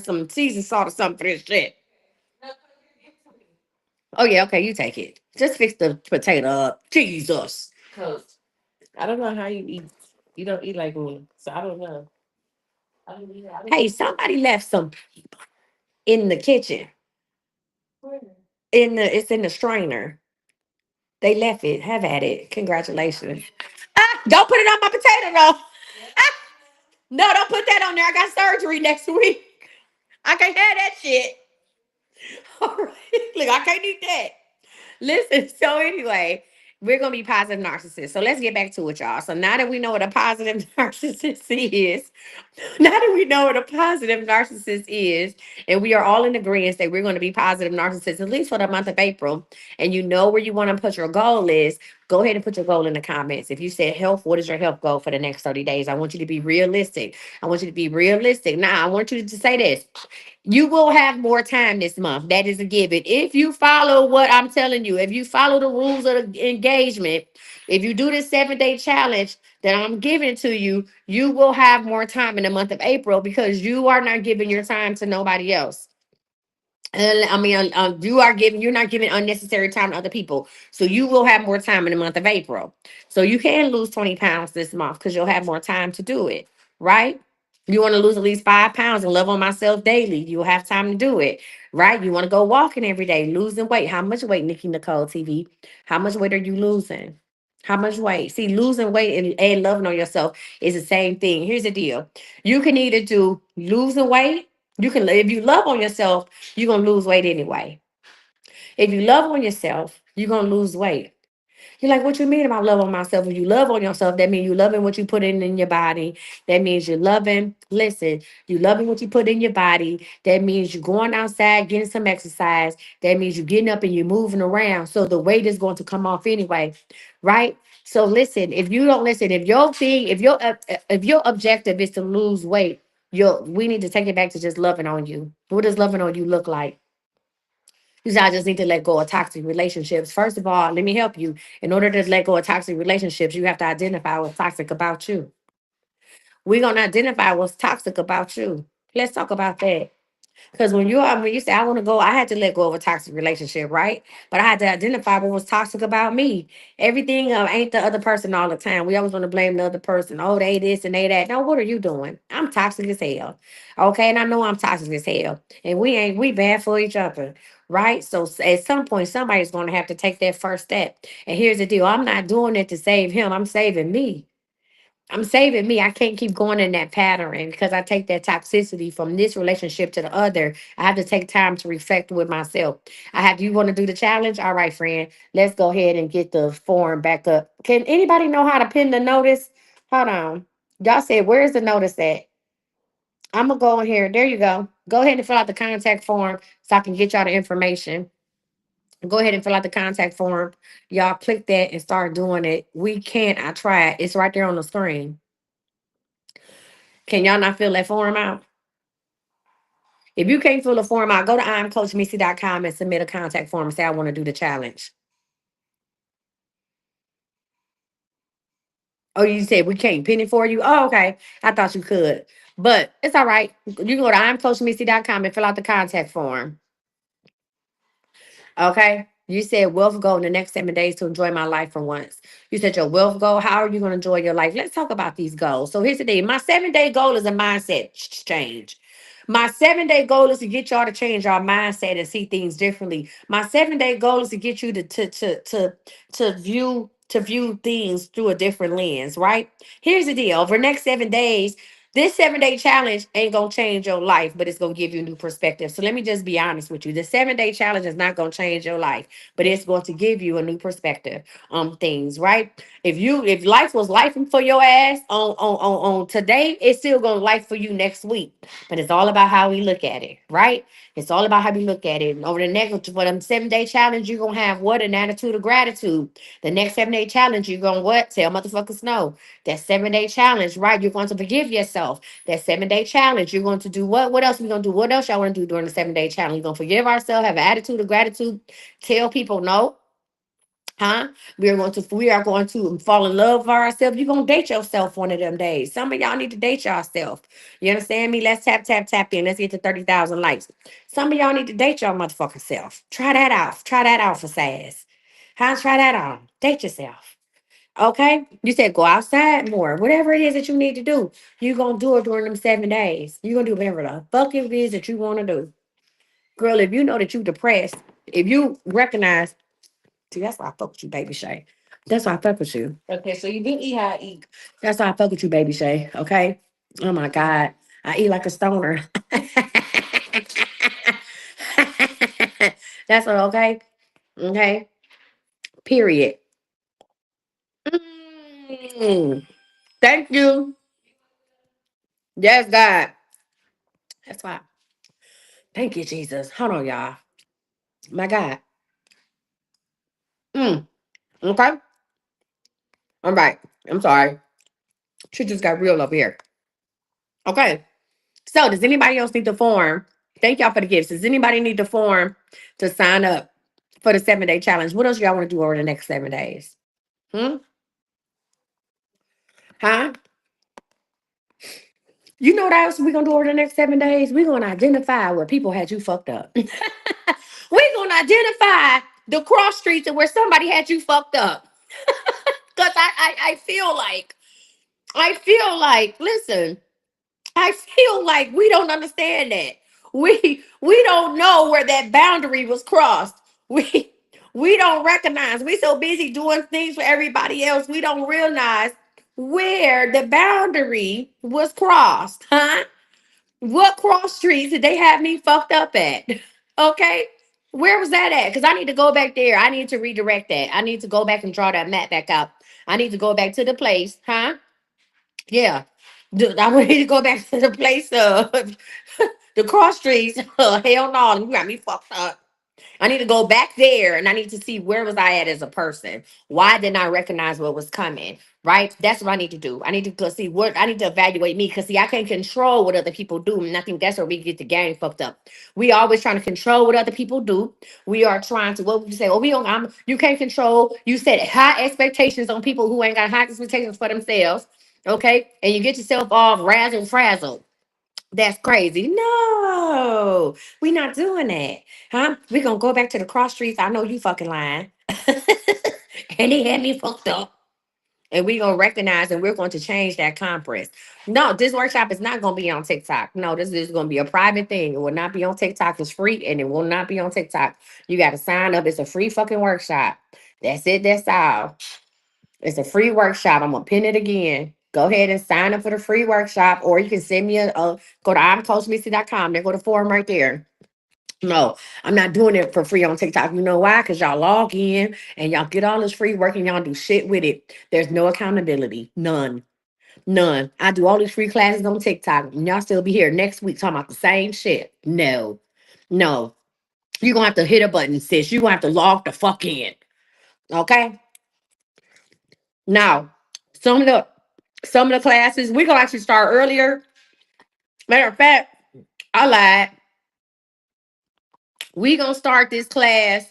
some seasoned salt or something for this shit. Oh yeah, okay, you take it. Just fix the potato up. Jesus. Cause I don't know how you eat. You don't eat like me, so I don't know. I don't eat. I don't Hey, eat. somebody left some in the kitchen. It's in the strainer. They left it. Have at it. Congratulations. Ah, don't put it on my potato though. Ah, no, don't put that on there. I got surgery next week. I can't have that shit. All right. Look, I can't eat that. Listen, so anyway, we're gonna be positive narcissists. So let's get back to it, y'all. So now that we know what a positive narcissist is, now that we know what a positive narcissist is, and we are all in agreement that we're going to be positive narcissists, at least for the month of April, and you know where you want to put your goal is, go ahead and put your goal in the comments. If you said health, what is your health goal for the next 30 days? I want you to be realistic. I want you to be realistic. Now, I want you to say this. You will have more time this month. That is a given. If you follow what I'm telling you, if you follow the rules of the engagement, if you do this 7-day challenge that I'm giving to you, you will have more time in the month of April because you are not giving your time to nobody else. You're not giving unnecessary time to other people. So you will have more time in the month of April. So you can lose 20 pounds this month because you'll have more time to do it, right? You want to lose at least 5 pounds and love on myself daily. You'll have time to do it, right? You want to go walking every day, losing weight. How much weight, Nikki Nicole TV? How much weight are you losing? How much weight? See, losing weight and loving on yourself is the same thing. Here's the deal. You can either do losing weight. You can, if you love on yourself, you're gonna lose weight anyway. If you love on yourself, you're gonna lose weight. You're like, what you mean about love on myself? If you love on yourself, that means you loving what you put in your body. That means you're loving, listen, you loving what you put in your body. That means you're going outside, getting some exercise. That means you're getting up and you're moving around. So the weight is going to come off anyway, right? So listen, if you don't listen, if your thing, if your objective is to lose weight, we need to take it back to just loving on you. What does loving on you look like? You guys just need to let go of toxic relationships. First of all, let me help you. In order to let go of toxic relationships, you have to identify what's toxic about you. We're gonna identify what's toxic about you. Let's talk about that. Because when you say I want to go, I had to let go of a toxic relationship, right? But I had to identify what was toxic about me. Everything ain't the other person all the time. We always want to blame the other person. Oh, they this and they that. No, what are you doing? I'm toxic as hell. Okay, and I know I'm toxic as hell. And we bad for each other. Right. So at some point, somebody's gonna have to take that first step. And here's the deal. I'm not doing it to save him. I'm saving me. I'm saving me. I can't keep going in that pattern because I take that toxicity from this relationship to the other. I have to take time to reflect with myself. I have, you want to do the challenge? All right, friend. Let's go ahead and get the form back up. Can anybody know how to pin the notice? Hold on. Y'all said, where's the notice at? I'm going to go in here. There you go. Go ahead and fill out the contact form so I can get y'all the information. Go ahead and fill out the contact form. Y'all click that and start doing it. We can't. I tried. It's right there on the screen. Can y'all not fill that form out? If you can't fill the form out, go to imcoachmissy.com and submit a contact form and say, I want to do the challenge. Oh, you said we can't pin it for you? Oh, okay. I thought you could. But it's all right. You can go to imcoachmissy.com and fill out the contact form. Okay. You said wealth goal in the next 7 days to enjoy my life for once. You said your wealth goal. How are you going to enjoy your life? Let's talk about these goals. So here's the thing. My 7 day goal is a mindset change. My 7 day goal is to get y'all to change our mindset and see things differently. My 7 day goal is to get you to view things through a different lens, right? Here's the deal. Over the next 7 days, this 7 day challenge ain't gonna change your life, but it's gonna give you a new perspective. So let me just be honest with you. The 7 day challenge is not gonna change your life, but it's going to give you a new perspective on things, right? If life was life for your ass on today, it's still gonna life for you next week. But it's all about how we look at it, right? It's all about how we look at it. And over the next for them 7 day challenge, you're gonna have what? An attitude of gratitude. The next 7 day challenge, you're gonna what? Tell motherfuckers no. That 7 day challenge, right? You're going to forgive yourself. That 7 day challenge, you're going to do what? What else we gonna do? What else y'all want to do during the 7 day challenge? We're gonna forgive ourselves, have an attitude of gratitude, tell people no. Huh? We are going to fall in love with ourselves. You're gonna date yourself one of them days. Some of y'all need to date yourself. You understand me? Let's tap in. Let's get to 30,000 likes. Some of y'all need to date your motherfucking self. Try that out. Try that out for size. Huh? Try that on. Date yourself. Okay? You said go outside more. Whatever it is that you need to do, you're gonna do it during them 7 days. You're gonna do whatever the fuck it is that you want to do. Girl, if you know that you're depressed, if you recognize, see, that's why I fuck with you, baby Shay. That's why I fuck with you. Okay, so you do eat how I eat. That's why I fuck with you, baby Shay. Okay? Oh my God. I eat like a stoner. That's what, okay? Okay. Period. Mm. Thank you. Yes, God. That's why. Thank you, Jesus. Hold on, y'all. My God. Mm. Okay. All right. I'm sorry. She just got real up here. Okay. So, does anybody else need the form? Thank y'all for the gifts. Does anybody need the form to sign up for the 7 day challenge? What else y'all want to do over the next 7 days? Hmm? Huh? You know what else we're gonna do over the next 7 days? We're gonna identify where people had you fucked up. We're gonna identify the cross streets and where somebody had you fucked up. Because I feel like, listen, I feel like we don't understand that. We don't know where that boundary was crossed. We we don't recognize. We so busy doing things for everybody else. We don't realize where the boundary was crossed. Huh? What cross streets did they have me fucked up at? Okay. Where was that at? Because I need to go back there. I need to redirect that. I need to go back and draw that map back out. I need to go back to the place. Huh? Yeah. I want to go back to the place of the cross streets. Hell no, you got me fucked up. I need to go back there and I need to see where was I at as a person. Why didn't I recognize what was coming? Right? That's what I need to do. I need to go see what I need to evaluate me because see, I can't control what other people do. And I think that's where we get the game fucked up. We always trying to control what other people do. We are trying to what would you say? Oh, we don't you can't control. You set high expectations on people who ain't got high expectations for themselves. Okay. And you get yourself all razzle frazzled. That's crazy. No, we not doing that. Huh? We gonna go back to the cross streets. I know you fucking lying. And they had me fucked up. And we gonna recognize and we're going to change that compress. No, this workshop is not gonna be on TikTok. No, this is gonna be a private thing. It will not be on TikTok. It's free and it will not be on TikTok. You gotta sign up. It's a free fucking workshop. That's it. That's all. It's a free workshop. I'm gonna pin it again. go ahead and sign up for the free workshop, or you can send me go to imcoachmisty.com. There go the form right there. No, I'm not doing it for free on TikTok. You know why? Because y'all log in and y'all get all this free work and y'all do shit with it. There's no accountability. None. None. I do all these free classes on TikTok, and y'all still be here next week talking about the same shit. No. No. You're gonna have to hit a button, sis. You're gonna have to log the fuck in. Okay? Now, some of the some of the classes, we're gonna actually start earlier. Matter of fact, I lied. We gonna start this class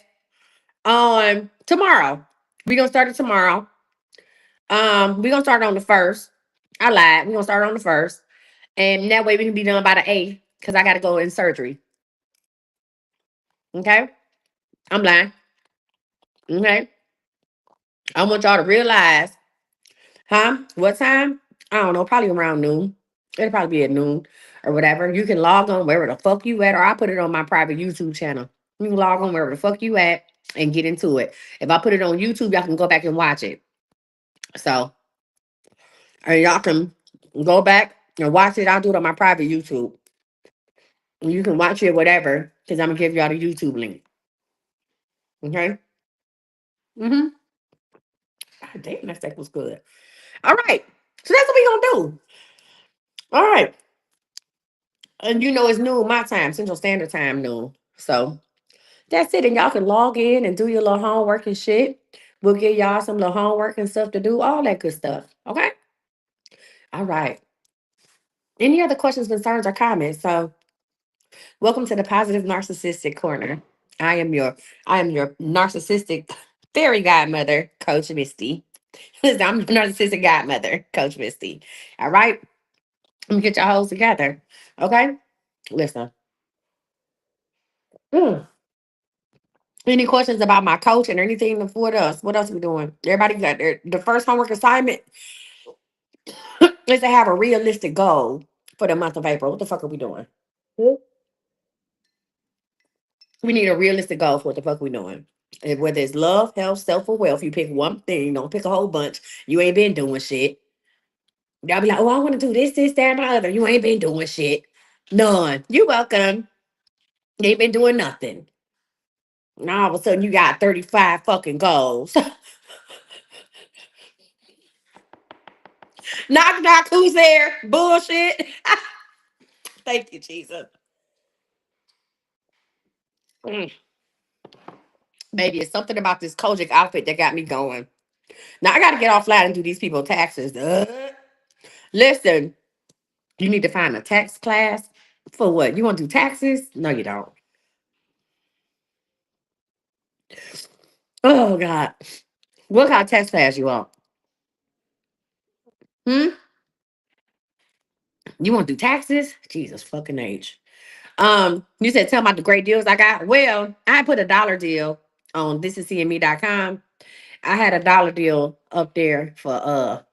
on tomorrow. We gonna start it tomorrow. We gonna start on the first. I lied. We gonna start on the first. And that way we can be done by the 8th. Because I gotta go in surgery. Okay? I'm lying. Okay. I want y'all to realize, huh? What time? I don't know, probably around noon. It'll probably be at noon or whatever. You can log on wherever the fuck you at, or I put it on my private YouTube channel. You can log on wherever the fuck you at and get into it. If I put it on YouTube, y'all can go back and watch it. So, and y'all can go back and watch it. I'll do it on my private YouTube. You can watch it, whatever, because I'm gonna give y'all the YouTube link. Okay. Mm-hmm. God damn, that steak was good. All right. So that's what we gonna do. All right. And you know it's noon my time, Central Standard Time noon. So that's it. And y'all can log in and do your little homework and shit. We'll give y'all some little homework and stuff to do, all that good stuff. Okay? All right. Any other questions, concerns, or comments? So welcome to the Positive Narcissistic Corner. I am your I am your narcissistic fairy godmother, Coach Misty. I'm your narcissistic godmother, Coach Misty. All right. Let me get your hoes together. Okay? Listen. Mm. Any questions about my coaching or anything? What else? What else we doing? Everybody got the first homework assignment is to have a realistic goal for the month of April. What the fuck are we doing? Hmm? We need a realistic goal for what the fuck we doing. Whether it's love, health, self, or wealth, you pick one thing. Don't pick a whole bunch. You ain't been doing shit. Y'all be like, oh, I want to do this, that, and the other. You ain't been doing shit. None. You welcome. You ain't been doing nothing. Now all of a sudden you got 35 fucking goals. Knock knock, who's there? Bullshit. Thank you, Jesus. Mm. Maybe it's something about this Kojic outfit that got me going. Now I gotta get offline and do these people taxes. Listen, you need to find a tax class for what? You want to do taxes? No, you don't. Oh God. What kind of tax class you want? Hmm? You want to do taxes? Jesus fucking age. You said tell about the great deals I got. Well, I put a dollar deal on thisiscme.com. I had a dollar deal up there for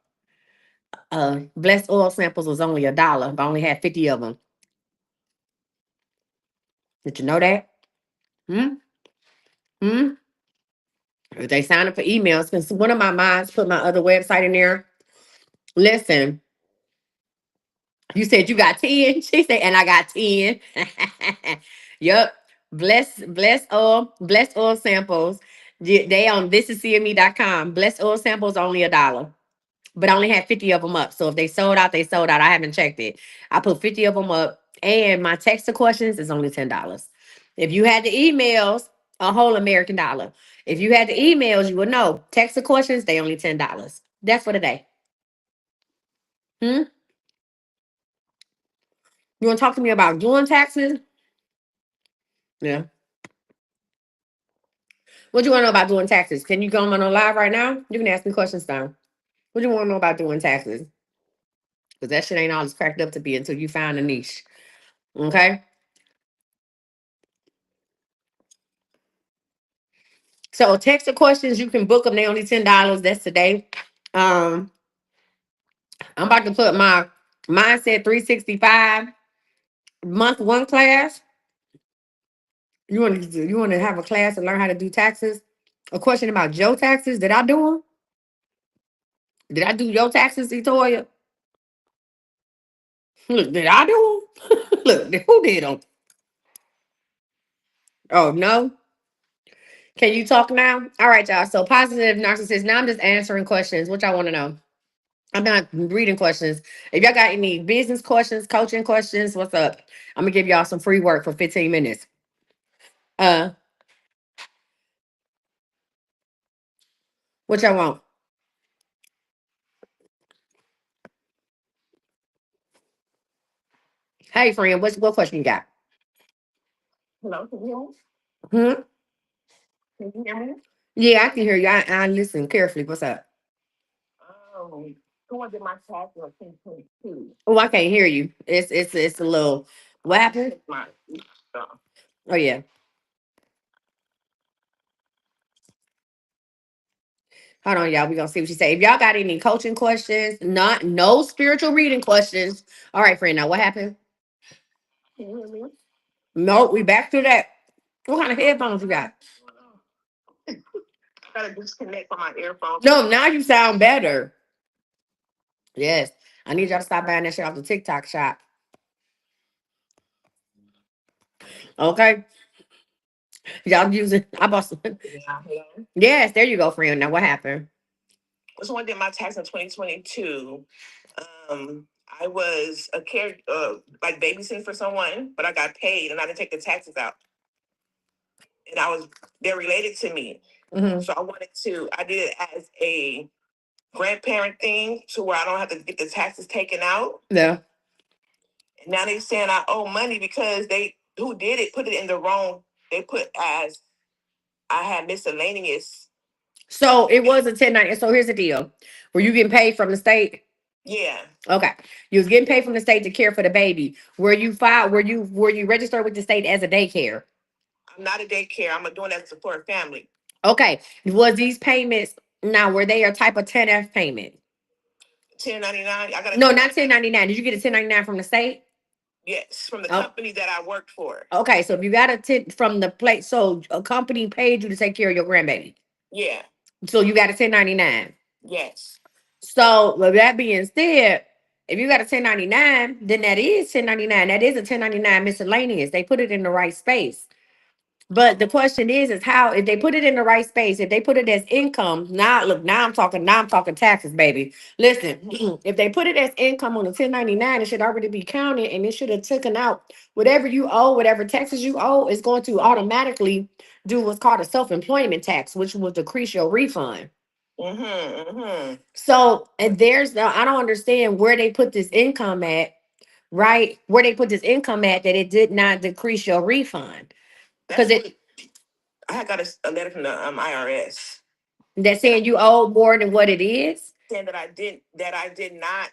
blessed oil samples was only a dollar, but I only had 50 of them. Did you know that? Hmm? Hmm? If they sign up for emails, because one of my moms put my other website in there. Listen, you said you got 10. She said, and I got 10. Yep. Blessed oil samples. They on thisiscme.com. Blessed oil samples only a dollar. But I only had 50 of them up. So if they sold out, they sold out. I haven't checked it. I put 50 of them up. And my text to questions is only $10. If you had the emails, a whole American dollar. If you had the emails, you would know. Text to questions, they only $10. That's for the day. Hmm? You want to talk to me about doing taxes? Yeah. What do you want to know about doing taxes? Can you go on a live right now? You can ask me questions now. What do you want to know about doing taxes? Because that shit ain't all it's cracked up to be until you find a niche. Okay? So text the questions, you can book them. They only $10. That's today. Um, I'm about to put my mindset 365 month one class. You want to have a class and learn how to do taxes? A question about your taxes. Did I do them? Did I do your taxes, Etoya? Look, did I do them? Look, who did them? Oh, no. Can you talk now? All right, y'all. So positive narcissist. Now I'm just answering questions. What y'all want to know? I'm not reading questions. If y'all got any business questions, coaching questions, what's up? I'm gonna give y'all some free work for 15 minutes. Uh, what y'all want? Hey, friend, what question you got? Hello, can you Hmm? hear me? Yeah, I can hear you. I listen carefully. What's up? Um, who did my tax in 2022? Oh, I can't hear you. It's a little. What happened? My Oh yeah. Hold on, y'all. We gonna see what she say. If y'all got any coaching questions, not no spiritual reading questions. All right, friend. Now what happened? can you hear me? No, we back to that. What kind of headphones you got? Gotta disconnect from my earphones. No, now you sound better. Yes. I need y'all to stop buying that shit off the TikTok shop. Okay. Y'all using I bought some. Yeah, hello. Yes, there you go, friend. Now what happened? Someone did my tax in 2022. I was a care like babysitting for someone, but I got paid and I didn't take the taxes out. And they're related to me. Hmm. So I did it as a grandparent thing to where I don't have to get the taxes taken out. Yeah. And now they saying I owe money because they who did it put it in the wrong. They put as I had miscellaneous. So it was a 1090. So here's the deal. Were you getting paid from the state? Yeah, Okay. You was getting paid from the state to care for the baby. Were you registered with the state as a daycare? I'm not a daycare. I'm doing that to support a family. Okay. Was these payments now were they a type of 10F payment? 1099. I got a No, not 1099. Did you get a 1099 from the state? yes from the Oh, company that I worked for. okay. So if you got a 10 from the place, so a company paid you to take care of your grandbaby. Yeah. So you got a 1099. Yes. So with that being said, if you got a 1099, then that is 1099. That is a 1099 miscellaneous. They put it in the right space. But the question is how if they put it in the right space, if they put it as income, now I'm talking taxes, baby. Listen, if they put it as income on the 1099, it should already be counted and it should have taken out whatever you owe, whatever taxes you owe, is going to automatically do what's called a self-employment tax, which will decrease your refund. So, and there's no, I don't understand where they put this income at, right? Where they put this income at that it did not decrease your refund. Because it I had got a letter from the IRS that's saying you owe more than what it is. saying that I did not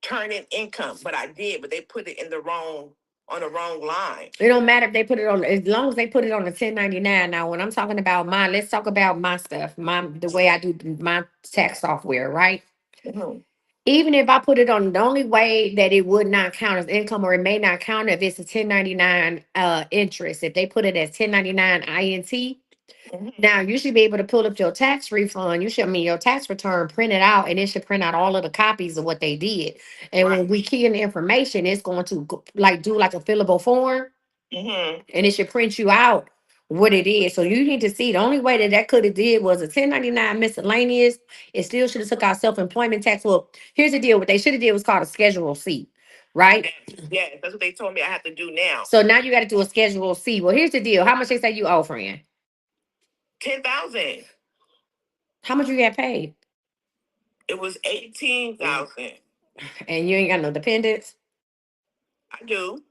turn in income, but I did, but they put it in the wrong on the wrong line. It don't matter if they put it on as long as they put it on the 1099. Now, when I'm talking about mine, let's talk about my stuff, the way I do my tax software, right? Mhm. Even if I put it on the only way that it would not count as income or it may not count if it's a 1099 interest. If they put it as 1099 INT, now you should be able to pull up your tax refund. You should I mean your tax return, print it out, and it should print out all of the copies of what they did. And when we key in the information, it's going to like do like a fillable form, and it should print you out what it is. So you need to see the only way that that could have did was a 1099 miscellaneous. It still should have took out self-employment tax. Well, here's the deal. What they should have did was called a Schedule C, right? Yeah, that's what they told me I have to do now. So now you got to do a Schedule C. Well, here's the deal. How much they say you owe, friend? 10,000. How much you got paid? It was 18,000. And you ain't got no dependents? I do.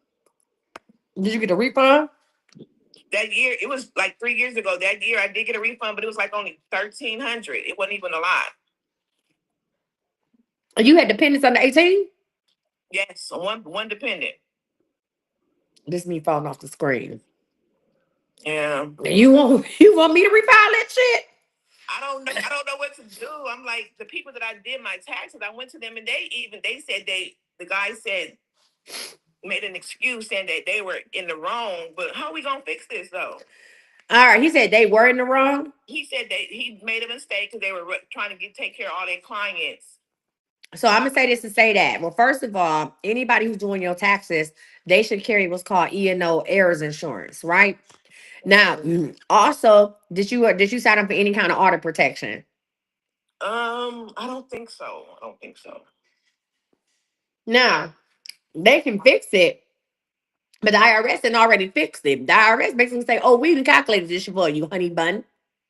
Did you get a refund? That year, it was like 3 years ago. That year, I did get a refund, but it was like only 1,300. It wasn't even a lot. You had dependents under 18? Yes, one dependent. This me falling off the screen. Yeah. You want me to refile that shit? I don't know. I don't know what to do. I'm like the people that I did my taxes. I went to them and they said the guy said made an excuse saying that they were in the wrong. But how are we gonna fix this though? All right, he said they were in the wrong. He said that he made a mistake because they were trying to take care of all their clients. So I'm gonna say this to say that. Well, first of all, anybody who's doing your taxes, they should carry what's called E&O errors insurance, right? Now, also, did you sign up for any kind of audit protection? I don't think so. I don't think so. Now, they can fix it, but the IRS had already fixed it. The IRS basically say, "Oh, we even calculated this for you, honey bun."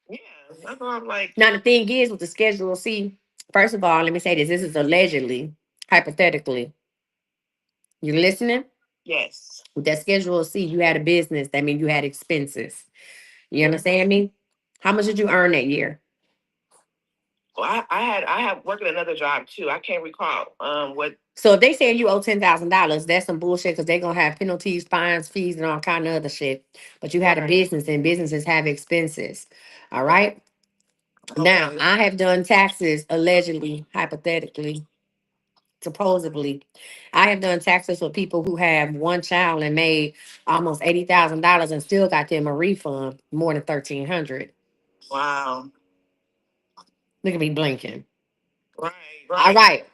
Yeah, that's what I'm like. Now, the thing is with the Schedule C, first of all, let me say this: this is allegedly, hypothetically. You listening? Yes. With that Schedule C, you had a business. That means you had expenses. You Mhm. understand me? How much did you earn that year? Well, I had worked at another job too. I can't recall what. So if they saying you owe $10,000, that's some bullshit because they're gonna have penalties, fines, fees, and all kind of other shit. But you had a Right. business, and businesses have expenses. All right. Now Okay. I have done taxes allegedly, hypothetically, supposedly. I have done taxes for people who have one child and made almost $80,000 and still got them a refund more than 1,300. Wow. Look at me blinking. Right. All Right. right.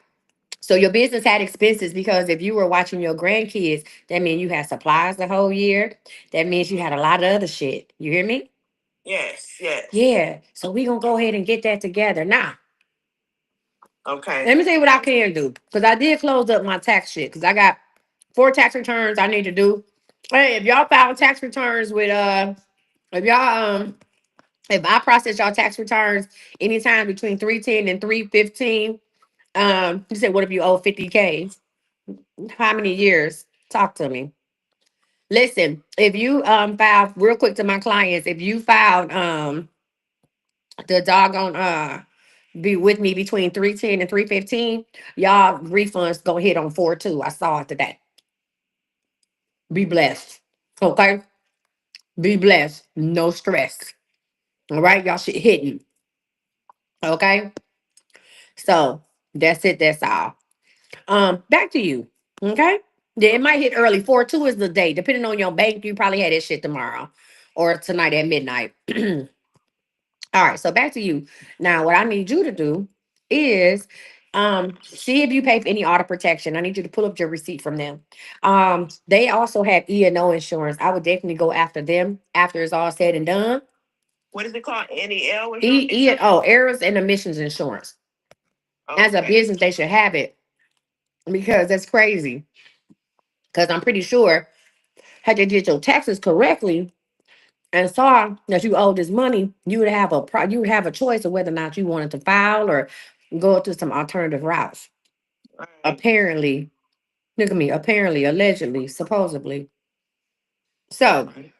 So your business had expenses because if you were watching your grandkids, that means you had supplies the whole year. That means you had a lot of other shit. You hear me? Yes. Yes. Yeah. So we gonna go ahead and get that together. Now, Okay. let me tell you what I can do. Because I did close up my tax shit. Because I got 4 tax returns I need to do. Hey, if y'all file tax returns with if y'all if I process y'all tax returns anytime between 310 and 315, you said what if you owe 50K? How many years? Talk to me. Listen, if you filed real quick to my clients, if you filed the doggone be with me between 310 and 315, y'all refunds go hit on 4/2. I saw it today. Be blessed. Okay? Be blessed. No stress. All right, y'all shit hitting. Okay? So that's it, that's all. Back to you. Okay? Yeah, it might hit early. 4/2 is the day. Depending on your bank, you probably had that shit tomorrow or tonight at midnight. All right, so back to you. Now, what I need you to do is see if you pay for any auto protection. I need you to pull up your receipt from them. They also have E&O insurance. I would definitely go after them after it's all said and done. What is it called? NEL E&O, insurance? errors and emissions insurance. As a Okay. business, they should have it because that's crazy. Because I'm pretty sure had they did your taxes correctly and saw that you owed this money, you would have a choice of whether or not you wanted to file or go to some alternative routes. Right. Apparently, look at me. Apparently, allegedly, supposedly. So Right.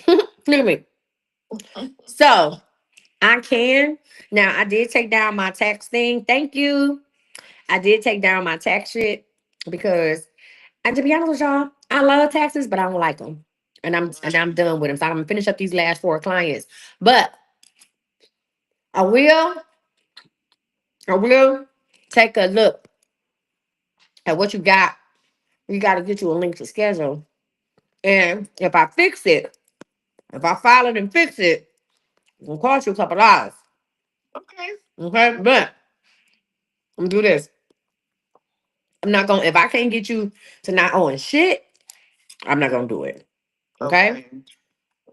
look at me. So I can now. I did take down my tax thing. Thank you. I did take down my tax shit because, and to be honest with y'all, I love taxes, but I don't like them, and I'm done with them. So I'm gonna finish up these last 4 clients, but I will. I will take a look at what you got. You got to get you a link to schedule. And if I fix it, if I file it and fix it, it's going to cost you a couple dollars. Okay. Okay? But I'm going to do this. I'm not going to, if I can't get you to not owing shit, I'm not going to do it. Okay? Okay.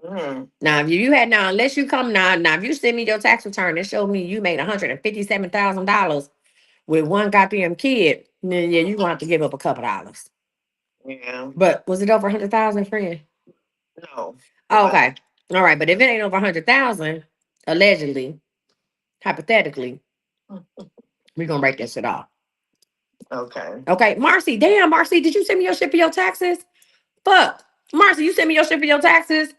Mm. Now, if you had now, unless you come now, if you send me your tax return that showed me you made $157,000 with one goddamn kid, then yeah, you're going to have to give up a couple dollars. Yeah. But was it over 100,000, friend? No, it Oh, wasn't. okay. All right. But if it ain't over 100,000, allegedly, hypothetically, we're going to break that shit off. Okay. Okay. Marcy, damn, Marcy, did you send me your shit for your taxes? Fuck. Marcy, you sent me your shit for your taxes?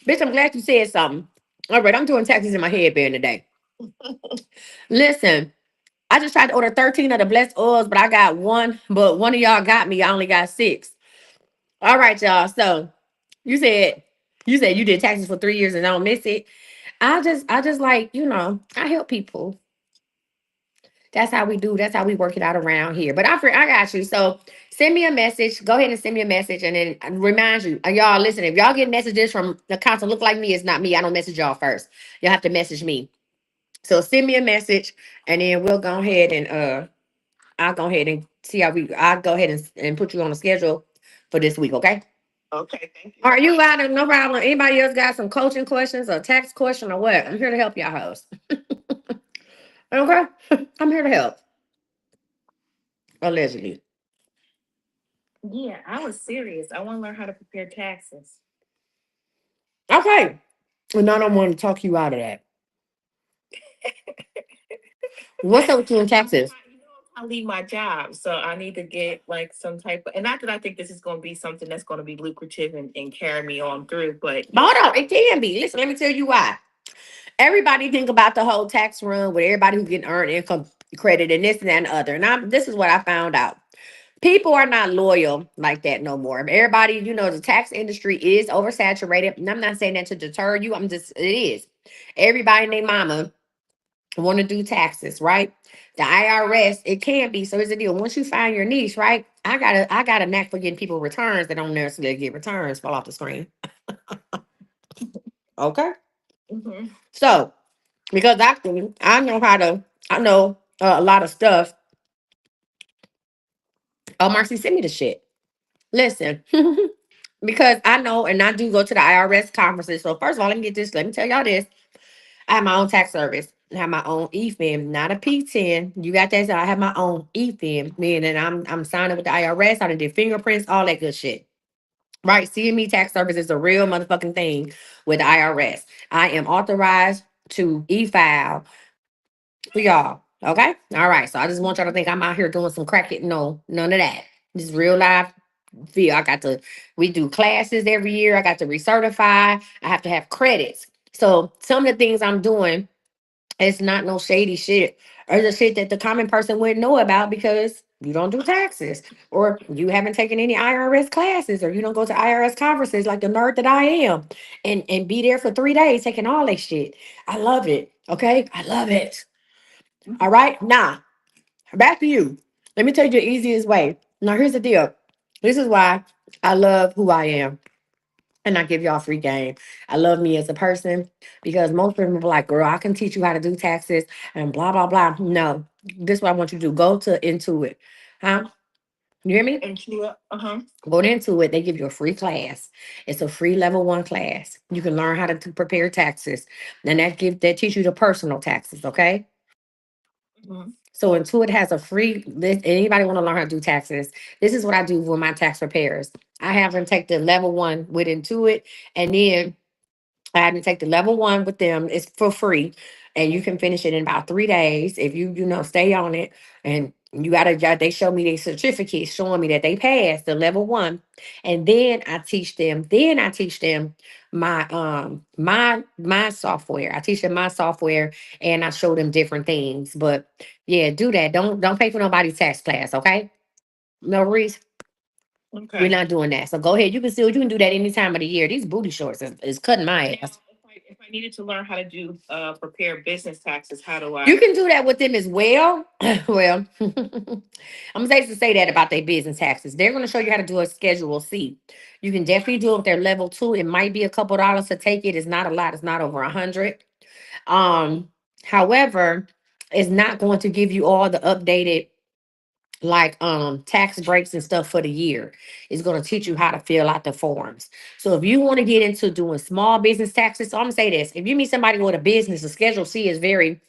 Bitch, I'm glad you said something. All right. I'm doing taxes in my headband today. Listen, I just tried to order 13 of the blessed oils, but I got one. But one of y'all got me. I only got 6. All right, y'all. So you said you did taxes for 3 years and I don't miss it. I just like, I help people. That's how we do. That's how we work it out around here. But I got you. So send me a message. Go ahead and send me a message, and then remind you. Y'all listen. If y'all get messages from accounts that look like me, it's not me. I don't message y'all first. You'll have to message me. So send me a message, and then we'll go ahead and I'll go ahead and see how we. I'll go ahead and put you on the schedule for this week. Okay. Okay, thank you Are so you much. out of no problem? Anybody else got some coaching questions or tax question or what? I'm here to help y'all host. Okay. I'm here to help. Allegedly. Yeah, I was serious. I want to learn how to prepare taxes. Okay. And I don't want to talk you out of that. What's up with you in taxes? I leave my job, so I need to get like some type of, and not that I think this is going to be something that's going to be lucrative and carry me on through, but Hold on, it can be. Listen, let me tell you why. Everybody think about the whole tax run with everybody who can earn income credit and this and that and the other. And this is what I found out. People are not loyal like that no more. Everybody, the tax industry is oversaturated. And I'm not saying that to deter you. It is. Everybody and their mama want to do taxes, right? The IRS, it can be. So here's the deal. Once you find your niche, right? I got a knack for getting people returns that don't necessarily get returns fall off the screen. Okay. mhm. So because I know how to, I know a lot of stuff. Oh, Marcy, send me the shit. Listen, because I know, and I do go to the IRS conferences. So first of all, let me get this. Let me tell y'all this. I have my own tax service. I have my own EFIM, not a P10. You got that? So I have my own EFIM, meaning I'm signing with the IRS. I done did fingerprints, all that good shit. Right? CME tax service is a real motherfucking thing with the IRS. I am authorized to e-file for y'all. Okay? All right. So I just want y'all to think I'm out here doing some crack it. No, none of that. This is real life feel. We do classes every year. I got to recertify. I have to have credits. So some of the things I'm doing, it's not no shady shit or the shit that the common person wouldn't know about because you don't do taxes or you haven't taken any IRS classes or you don't go to IRS conferences like the nerd that I am and be there for 3 days taking all that shit. I love it. Okay. I love it. All right. Now, back to you. Let me tell you the easiest way. Now, here's the deal. This is why I love who I am. And I give y'all free game. I love me as a person because most people are like, girl, I can teach you how to do taxes and blah, blah, blah. No, this is what I want you to do. Go to Intuit. Huh? You hear me? And you, uh-huh. Go to Intuit. They give you a free class. It's a free level 1 class. You can learn how to prepare taxes. And that teach you the personal taxes, okay? Mhm. So Intuit has a free list. Anybody want to learn how to do taxes? This is what I do with my tax preparers. I have them take the level 1 with Intuit, and then I had to take the level 1 with them. It's for free. And you can finish it in about 3 days if stay on it. And they show me their certificate showing me that they passed the level 1. And then I teach them my software. I teach them my software and I show them different things. But yeah, do that. Don't pay for nobody's tax class, okay? No Reese. We're Okay. not doing that. So go ahead. You can do that any time of the year. These booty shorts is cutting my Now, ass. if I needed to learn how to do prepare business taxes, how do You I? can do that with them as well. Well, I'm supposed to say that about their business taxes. They're going to show you how to do a Schedule C. You can definitely do it with their level 2. It might be a couple dollars to take it. It's not a lot. It's not over 100. Um, However, it's not going to give you all the updated like tax breaks and stuff for the year. It's going to teach you how to fill out the forms. So if you want to get into doing small business taxes, so I'm gonna say this: if you meet somebody with a business, a Schedule C is very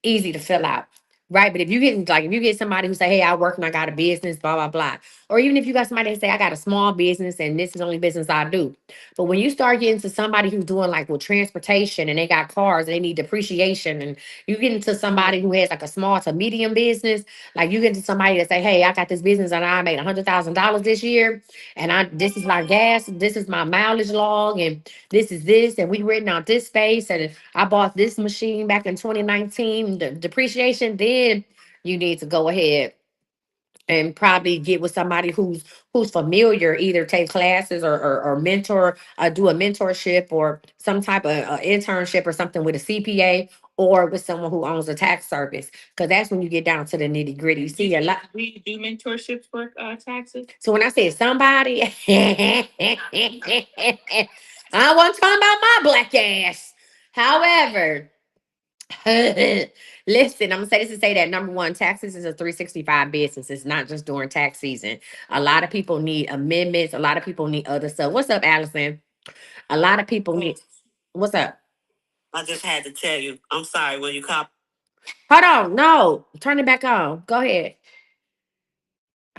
easy to fill out. Right. But if you get somebody who say, hey, I work and I got a business, blah, blah, blah. Or even if you got somebody that say, I got a small business and this is the only business I do. But when you start getting to somebody who's doing like with transportation and they got cars and they need depreciation, and you get into somebody who has like a small to medium business, like you get into somebody that say, hey, I got this business and I made $100,000 this year. And this is my gas, this is my mileage log, and this is this, and we written out this space, and I bought this machine back in 2019, the depreciation, then you need to go ahead and probably get with somebody who's familiar, either take classes or mentor, do a mentorship or some type of internship or something with a CPA or with someone who owns a tax service. Because that's when you get down to the nitty gritty. See a lot. We do mentorships for taxes. So when I say somebody, I wasn't talking about my black ass. However, Listen, I'm gonna say this to say that number one, taxes is a 365 business. It's not just during tax season. A lot of people need amendments. A lot of people need other stuff. What's up, Allison? A lot of people need. What's up? I just had to tell you. I'm sorry when you cop. Hold on. No, turn it back on. Go ahead.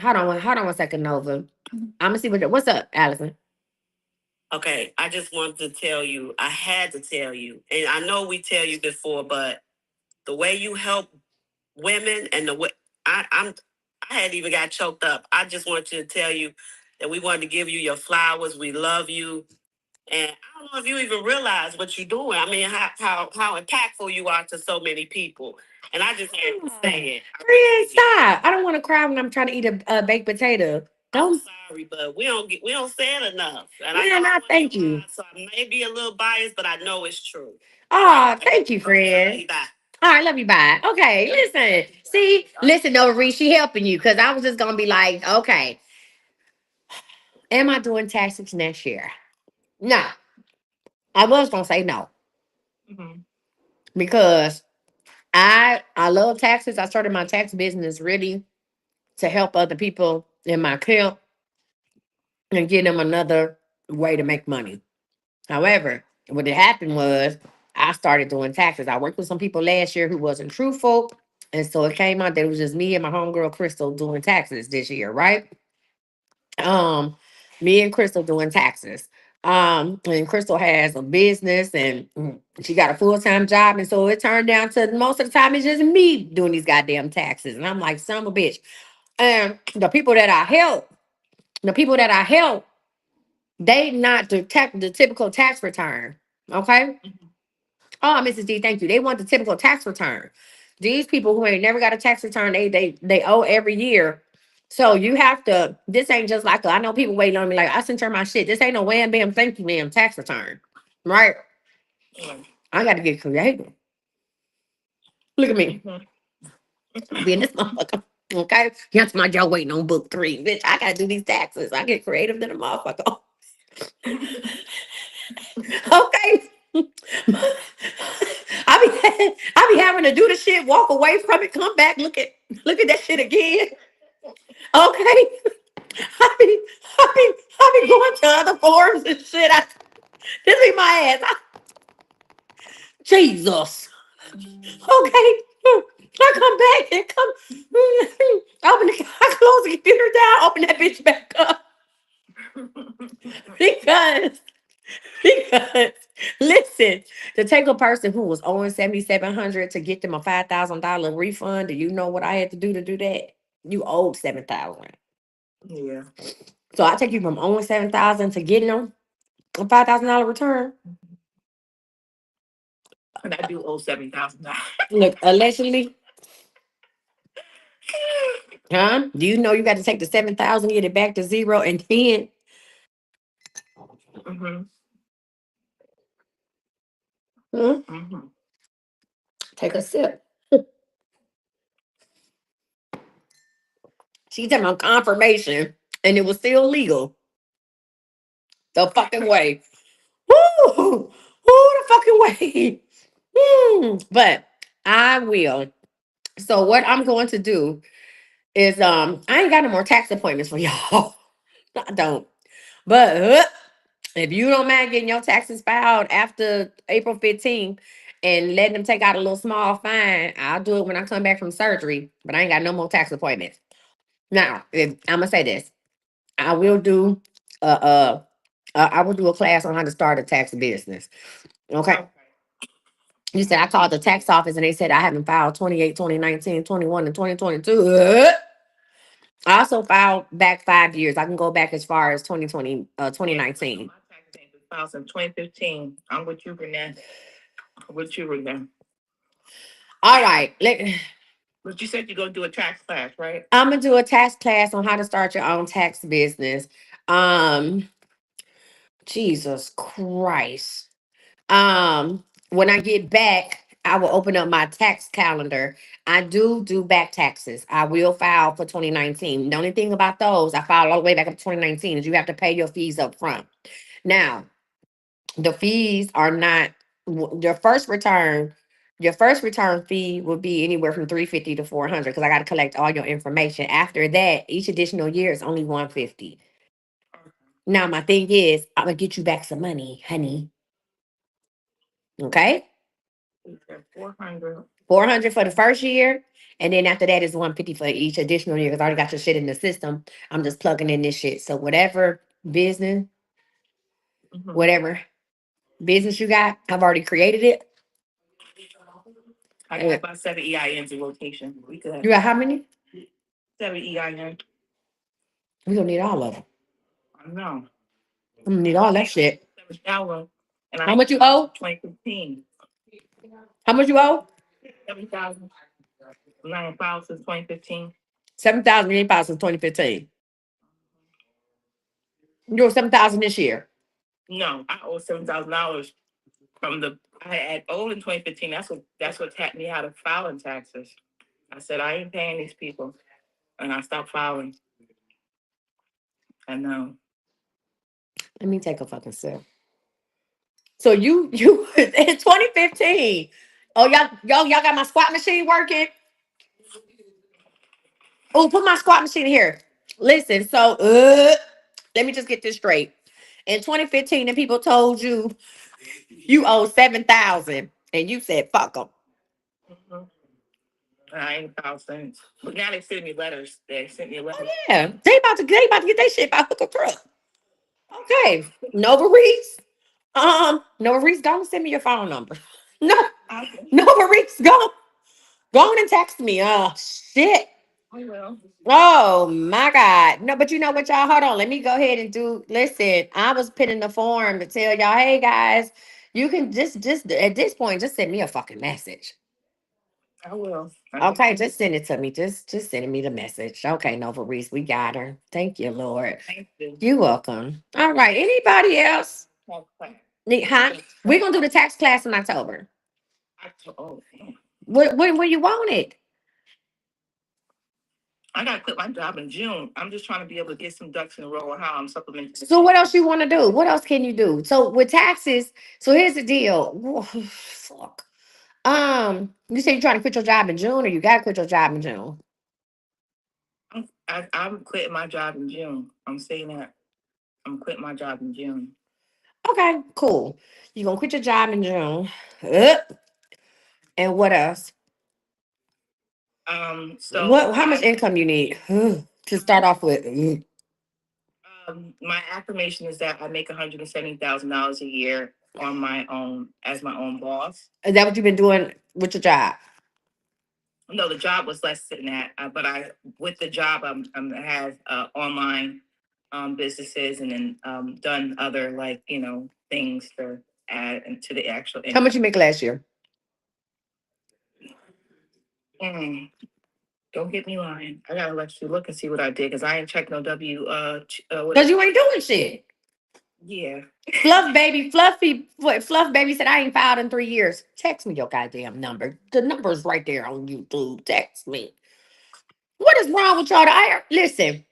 Hold on one second, Nova. I'm gonna see what's up, Allison. Okay, I just wanted to tell you. I had to tell you, and I know we tell you before, but the way you help women and the way I hadn't even got choked up. I just wanted to tell you that we wanted to give you your flowers. We love you. And I don't know if you even realize what you're doing. I mean, how impactful you are to so many people. And I just had to say it. Friend, stop. I don't want to cry when I'm trying to eat a baked potato. I'm Don't. sorry, but we don't say it enough. And I Man, know I what thank you you. are, so I may be a little biased, but I know it's true. Oh, thank you, Okay, friend. bye. All right, love you. Bye. Okay, listen. See, listen, though, Reese, she helping you because I was just gonna be like, okay, am I doing taxes next year? No, I was gonna say no Mhm. because I love taxes. I started my tax business really to help other people in my camp and give them another way to make money. However, what had happened was I started doing taxes. I worked with some people last year who wasn't truthful. And so it came out that it was just me and my homegirl Crystal doing taxes this year, right? Um, Me and Crystal doing taxes. And Crystal has a business and she got a full-time job. And so it turned down to most of the time it's just me doing these goddamn taxes. And I'm like, son of a bitch. And the people that I help, they not the typical tax return. Okay. Oh, Mrs. D, thank you. They want the typical tax return. These people who ain't never got a tax return, they owe every year. So you have to. This ain't just like I know people waiting on me like I sent her my shit. This ain't no wham bam thank you ma'am tax return, right? I got to get creative. Look at me being this motherfucker. Okay, that's my job waiting on book three, bitch. I gotta do these taxes. I get creative than a motherfucker. Okay. I be having to do the shit, walk away from it, come back, look at that shit again. Okay. I be going to other forums and shit. This be my ass. Jesus. Okay. I come back and I close the computer down, open that bitch back up. Because because listen, to take a person who was owing 7,700 to get them a $5,000 refund, do you know what I had to do that? You owed 7,000. Yeah. So I take you from owing 7,000 to getting them a $5,000 return. And I do owe $7,000. Look, allegedly, huh? Do you know you got to take the 7,000, get it back to zero, and then Mm-hmm. hmm, Mm-hmm. take a sip? She talking about confirmation, and it was still legal. The fucking way. Woo! Woo! The fucking way. But I will. So what I'm going to do is I ain't got no more tax appointments for y'all. I don't. But if you don't mind getting your taxes filed after April 15th and letting them take out a little small fine, I'll do it when I come back from surgery. But I ain't got no more tax appointments. Now, if I'm gonna say this, I will do I will do a class on how to start a tax business. Okay. You said I called the tax office and they said I haven't filed 28, 2019, 21, and 2022. I also filed back 5 years. I can go back as far as 2020, 2019. My tax thing was filed in 2015. I'm with you, Renee. With you, Renee. All right. But you said you're gonna do a tax class, right? I'm gonna do a tax class on how to start your own tax business. Um, Jesus Christ. When I get back, I will open up my tax calendar. I do back taxes. I will file for 2019. The only thing about those, I filed all the way back up to 2019, is you have to pay your fees up front. Now, the fees are not your first return. Your first return fee will be anywhere from 350 to 400 because I got to collect all your information. After that, each additional year is only 150. Now my thing is, I'm gonna get you back some money, honey. Okay, You said 400. 400 for the first year, and then after that is 150 for each additional year because I already got your shit in the system. I'm just plugging in this shit. So whatever business, Mm-hmm. whatever business you got, I've already created it. I got about 7 EINs in rotation. We could You have got how many? 7 EINs. We gonna need all of them. I know. I'm gonna need all that shit. 7,000. And How I much you owe? 2015. How much you owe? 7,000. 9,000 since 2015. 7,000 you ain't filed since 2015. You owe 7,000 this year. No, I owe $7,000 from the I had owed in 2015. That's what taught me how to file in taxes. I said I ain't paying these people, and I stopped filing. I know. Let me take a fucking sip. So you in 2015. Oh y'all got my squat machine working. Oh, put my squat machine here. Listen, so let me just get this straight. In 2015, the people told you you owe 7,000, and you said fuck them. Mhm. I ain't filed since. But now they send me letters. They sent me a letter. Yeah, they about to get their shit by hook or crook. Okay, Nova Reese. Nova Reese, don't send me your phone number. No, I, Nova Reese, go on and text me. Oh shit. I will. Oh my God. No, but you know what, y'all? Hold on. Let me go ahead and do. Listen, I was putting the form to tell y'all, hey guys, you can just at this point, just send me a fucking message. I will. Okay, just send it to me. Just sending me the message. Okay, Nova Reese, we got her. Thank you, Lord. Thank you. You're welcome. All right. Anybody else? Okay. Huh? We're gonna do the tax class in October. Oh, damn. When you want it? I gotta quit my job in June. I'm just trying to be able to get some ducks in a row on how I'm supplementing the So what else pension. you want to do? What else can you do? So with taxes, so here's the deal. Fuck. You say you're trying to quit your job in June, or you gotta quit your job in June. I'm quitting my job in June. I'm saying that I'm quitting my job in June. Okay, cool. You're gonna quit your job in June. Uh, and what else? So How much income you need to start off with? my affirmation is that I make $170,000 a year on my own as my own boss. Is that what you've been doing with your job? No, the job was less than that, but I with the job I have online businesses and then done other like things to add into the actual How much income. you make last year? Mm, don't get me lying. I gotta let you look and see what I did because I ain't checked no W. What Because is you ain't doing shit. Yeah. Fluff baby said I ain't filed in 3 years. Text me your goddamn number. The number's right there on YouTube. Text me. What is wrong with y'all? Listen,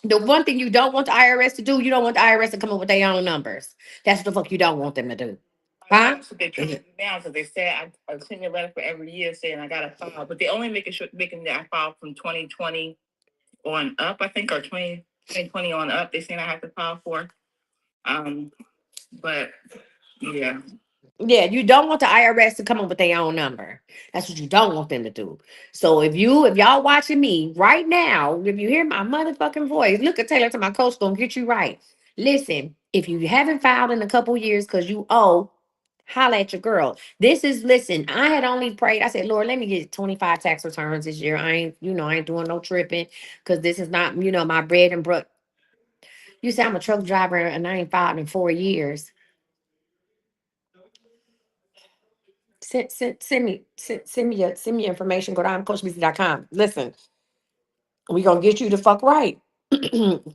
the one thing you don't want the IRS to do, you don't want the IRS to come up with their own numbers. That's what the fuck you don't want them to do. Huh? That's what they're trying to do now because they said I send you a letter for every year saying I gotta file, but they only making that I file from 2020 on up, I think, or 2020 on up. They saying I have to file for. Um, but yeah, Yeah, you don't want the IRS to come up with their own number. That's what you don't want them to do. So if y'all watching me right now, if you hear my motherfucking voice, look at Taylor to my coach gonna get you right. Listen, if you haven't filed in a couple years because you owe, holla at your girl. Listen, I had only prayed. I said, Lord, let me get 25 tax returns this year. I ain't doing no tripping because this is not, my bread and butter. You say I'm a truck driver and I ain't filed in 4 years. Send me your information. Go down coachbc.com. Listen, we gonna get you the fuck right.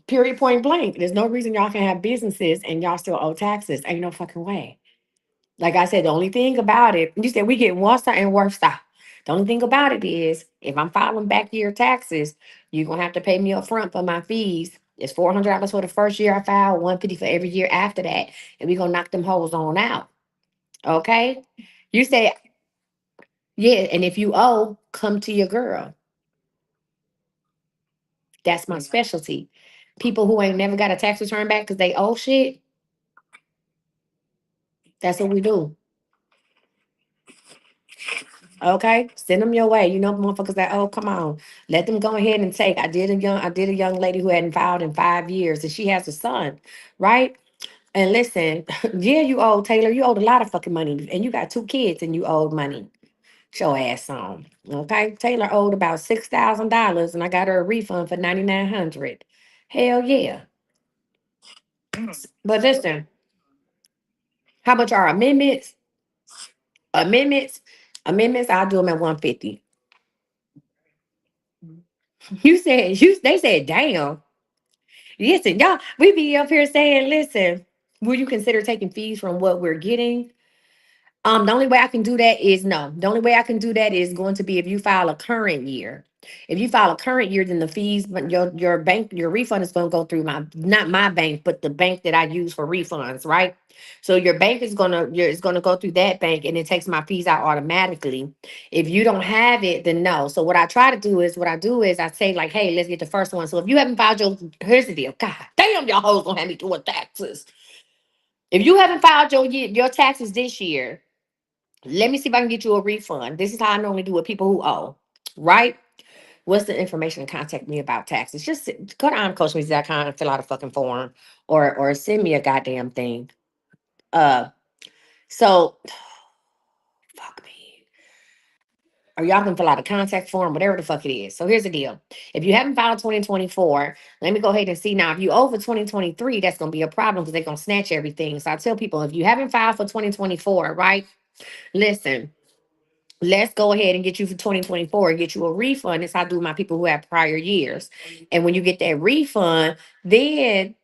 Period, point blank. There's no reason y'all can have businesses and y'all still owe taxes. Ain't no fucking way. Like I said, the only thing about it, you said we get one star and worse star. The only thing about it is if I'm filing back year taxes, you're gonna have to pay me up front for my fees. It's $400 for the first year I file, 150 for every year after that. And we're gonna knock them hoes on out. Okay? You say Yeah, and if you owe, come to your girl. That's my specialty. People who ain't never got a tax return back because they owe shit. That's what we do. Okay, send them your way. You know, motherfuckers that, oh, come on, let them go ahead and take. I did a young lady who hadn't filed in 5 years, and she has a son, right? And listen, yeah, you owe Taylor. You owed a lot of fucking money, and you got two kids, and you owed money. Show ass on. Okay, Taylor owed about $6,000, and I got her a refund for 9,900. Hell yeah! But listen, how much are amendments? Amendments, amendments. I'll do them at 150. You said you. They said, damn. Listen, y'all, we be up here saying, listen, will you consider taking fees from what we're getting? The only way I can do that is no. The only way I can do that is going to be if you file a current year. If you file a current year, then the fees, but your bank, your refund is going to go through my not my bank, but the bank that I use for refunds, right? So your bank is gonna go through that bank, and it takes my fees out automatically. If you don't have it, then no. So what I try to do is I say like, hey, let's get the first one. So if you haven't filed your here's the deal. God damn, y'all hoes gonna have me doing taxes. If you haven't filed your taxes this year, let me see if I can get you a refund. This is how I normally do with people who owe, right? What's the information to contact me about taxes? Just go to imcoachme.com and fill out a fucking form, or send me a goddamn thing. Uh, so fuck me. Or y'all can fill out a contact form, whatever the fuck it is. So here's the deal. If you haven't filed 2024, let me go ahead and see now. If you owe for 2023, that's gonna be a problem because they're gonna snatch everything. So I tell people if you haven't filed for 2024, right? Listen, let's go ahead and get you for 2024 and get you a refund. That's how I do my people who have prior years. And when you get that refund, then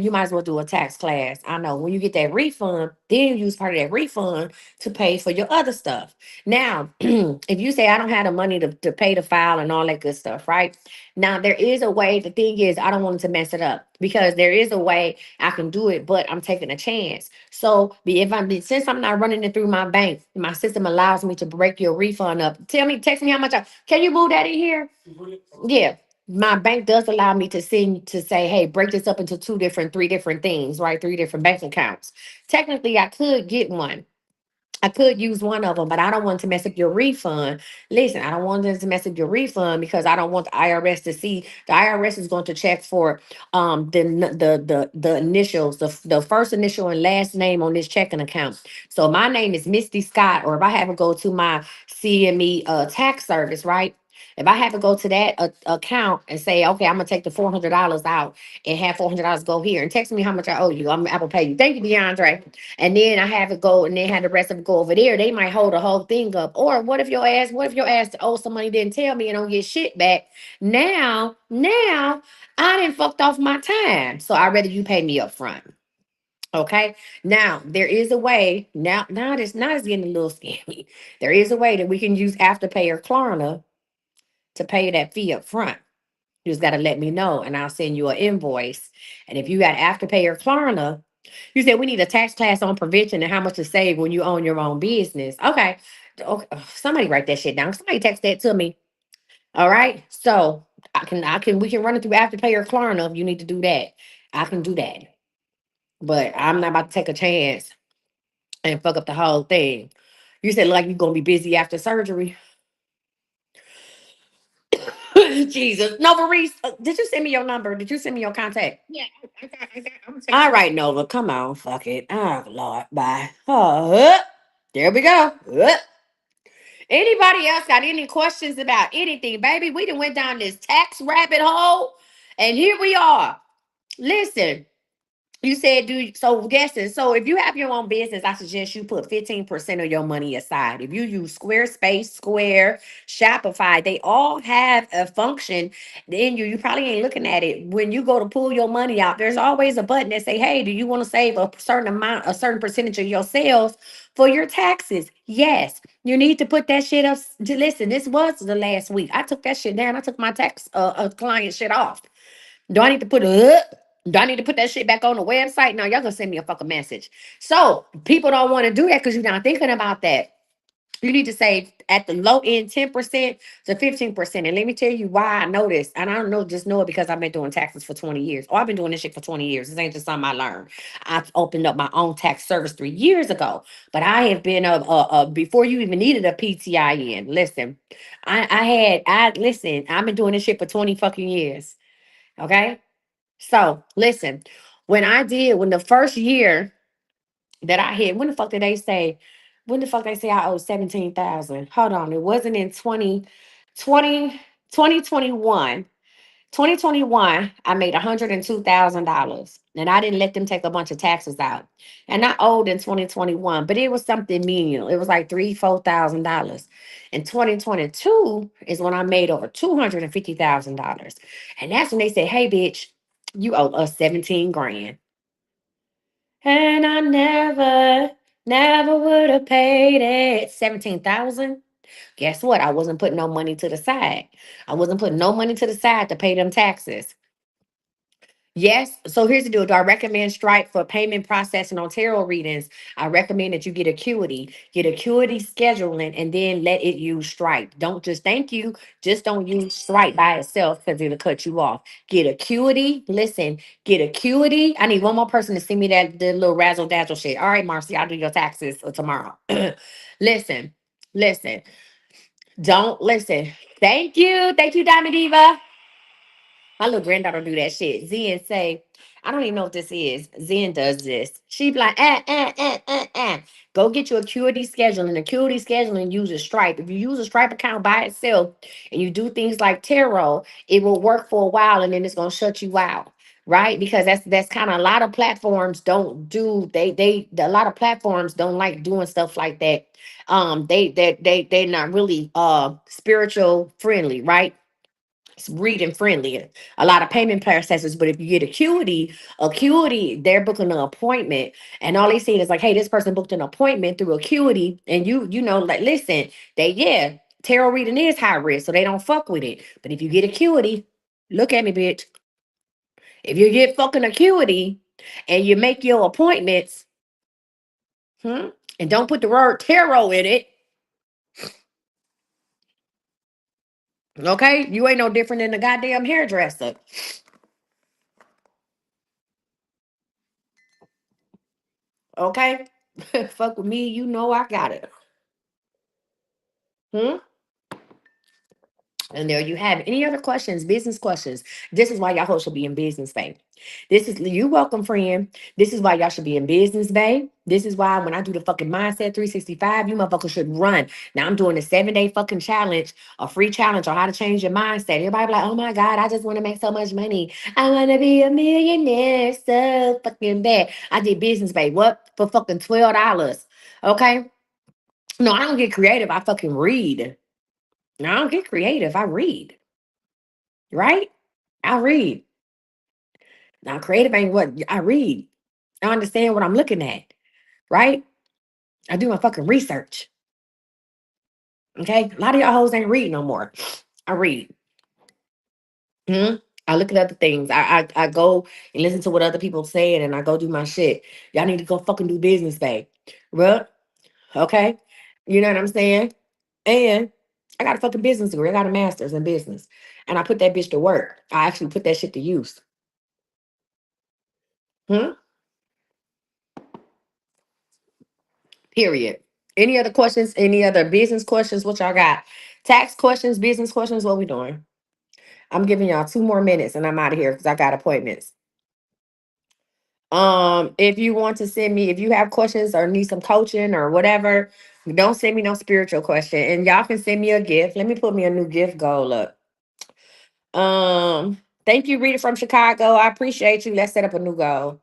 you might as well do a tax class. I know when you get that refund, then you use part of that refund to pay for your other stuff. Now, if you say I don't have the money to pay the file and all that good stuff, right? Now there is a way. The thing is, I don't want to mess it up because there is a way I can do it, but I'm taking a chance. So if I'm since I'm not running it through my bank, my system allows me to break your refund up. Text me how much can you move that in here? Yeah. My bank does allow me to send to say, hey, break this up into three different things, right? Three different bank accounts. Technically, I could get one. I could use one of them, but I don't want to mess up your refund. Listen, I don't want them to mess up your refund because I don't want the IRS to see. The IRS is going to check for the initials, the first initial and last name on this checking account. So my name is Misty Scott, or if I have to go to my CME tax service, right? If I have to go to that account and say, okay, I'm gonna take the $400 out and have $400 go here and text me how much I owe you, I will pay you. Thank you, DeAndre. And then I have it go and then have the rest of it go over there. They might hold the whole thing up. Or what if your ass owe some money didn't tell me and don't get shit back? Now I didn't fucked off my time. So I'd rather you pay me up front. Okay. Now there is a way. Now it's getting a little scammy. There is a way that we can use Afterpay or Klarna to pay that fee up front. You just got to let me know and I'll send you an invoice. And if you got Afterpay or Klarna, you said we need a tax class on prevention and how much to save when you own your own business. Okay. Okay. Somebody write that shit down. Somebody text that to me. All right. So we can run it through Afterpay or Klarna if you need to do that. I can do that. But I'm not about to take a chance and fuck up the whole thing. You said like you're gonna be busy after surgery. Jesus. Nova Reese, did you send me your number? Did you send me your contact? Yeah, I'm gonna All text you. right, Nova, come on. Fuck it. Oh, Lord. Bye. Oh, there we go. Anybody else got any questions about anything, baby? We done went down this tax rabbit hole, and here we are. Listen, you said do so guessing. So if you have your own business, I suggest you put 15% of your money aside. If you use Squarespace, Square, Shopify, they all have a function. Then you probably ain't looking at it. When you go to pull your money out, there's always a button that say, hey, do you want to save a certain amount, a certain percentage of your sales for your taxes? Yes. You need to put that shit up. Listen, this was the last week. I took that shit down. I took my tax client shit off. Do I need to put it up? Do I need to put that shit back on the website? No, y'all gonna send me a fucking message. So people don't want to do that because you're not thinking about that. You need to save at the low end 10% to 15%. And let me tell you why I know this. And I don't know, just know it because I've been doing taxes for 20 years. Oh, I've been doing this shit for 20 years. This ain't just something I learned. I opened up my own tax service 3 years ago. But I have been before you even needed a PTIN. Listen, listen, I've been doing this shit for 20 fucking years. Okay. So listen, when the first year that I hit, when the fuck did they say? When the fuck they say I owe 17,000? Hold on. It wasn't in 2021. 2021, I made $102,000. And I didn't let them take a bunch of taxes out. And I owed in 2021, but it was something menial. It was like $4,000. In 2022 is when I made over $250,000. And that's when they said, hey, bitch, you owe us 17 grand. And I never would have paid it. 17,000. Guess what? I wasn't putting no money to the side. I wasn't putting no money to the side to pay them taxes. Yes. So here's the deal. Do I recommend Stripe for payment processing on tarot readings? I recommend that you get Acuity. Get Acuity scheduling and then let it use Stripe. Don't just thank you. Just don't use Stripe by itself because it'll cut you off. Get Acuity. Listen, get Acuity. I need one more person to send me that the little razzle dazzle shit. All right, Marcy, I'll do your taxes tomorrow. listen, listen. Don't listen. Thank you. Thank you, Diamond Diva. My little granddaughter do that shit. Zen say, I don't even know what this is. Zen does this. She be like, Go get your acuity scheduling. Acuity scheduling uses Stripe. If you use a Stripe account by itself and you do things like tarot, it will work for a while and then it's gonna shut you out. Right? Because that's kind of a lot of platforms don't do they a lot of platforms don't like doing stuff like that. They're not really spiritual friendly, right? Reading friendly. A lot of payment processors, but if you get Acuity, they're booking an appointment, and all they say is like, "Hey, this person booked an appointment through Acuity," and you know, like, listen, tarot reading is high risk, so they don't fuck with it. But if you get Acuity, look at me, bitch. If you get fucking Acuity, and you make your appointments, and don't put the word tarot in it, okay, you ain't no different than a goddamn hairdresser. Okay, fuck with me, you know I got it. Hmm? And there you have it. Any other questions, business questions? This is why y'all hoes should be in business, babe. This is you welcome, friend. This is why y'all should be in business, babe. This is why when I do the fucking mindset 365, you motherfuckers should run. Now I'm doing a 7-day fucking challenge, a free challenge on how to change your mindset. Everybody be like, oh my God, I just want to make so much money. I want to be a millionaire so fucking bad. I did business, babe. What? For fucking $12. Okay. No, I don't get creative. I fucking read. No, I don't get creative. I read. Right? I read. Now, creative ain't what I read. I understand what I'm looking at. Right? I do my fucking research. Okay? A lot of y'all hoes ain't read no more. I read. Hmm? I look at other things. I go and listen to what other people saying and I go do my shit. Y'all need to go fucking do business, babe. Well, okay? You know what I'm saying? And I got a fucking business degree. I got a master's in business. And I put that bitch to work. I actually put that shit to use. Hmm? Period. Any other questions? Any other business questions? What y'all got? Tax questions, business questions? What we doing? I'm giving y'all 2 more minutes and I'm out of here because I got appointments. If you want to send me, if you have questions or need some coaching or whatever, don't send me no spiritual question. And y'all can send me a gift. Let me put me a new gift goal up. Thank you, Rita from Chicago. I appreciate you. Let's set up a new goal.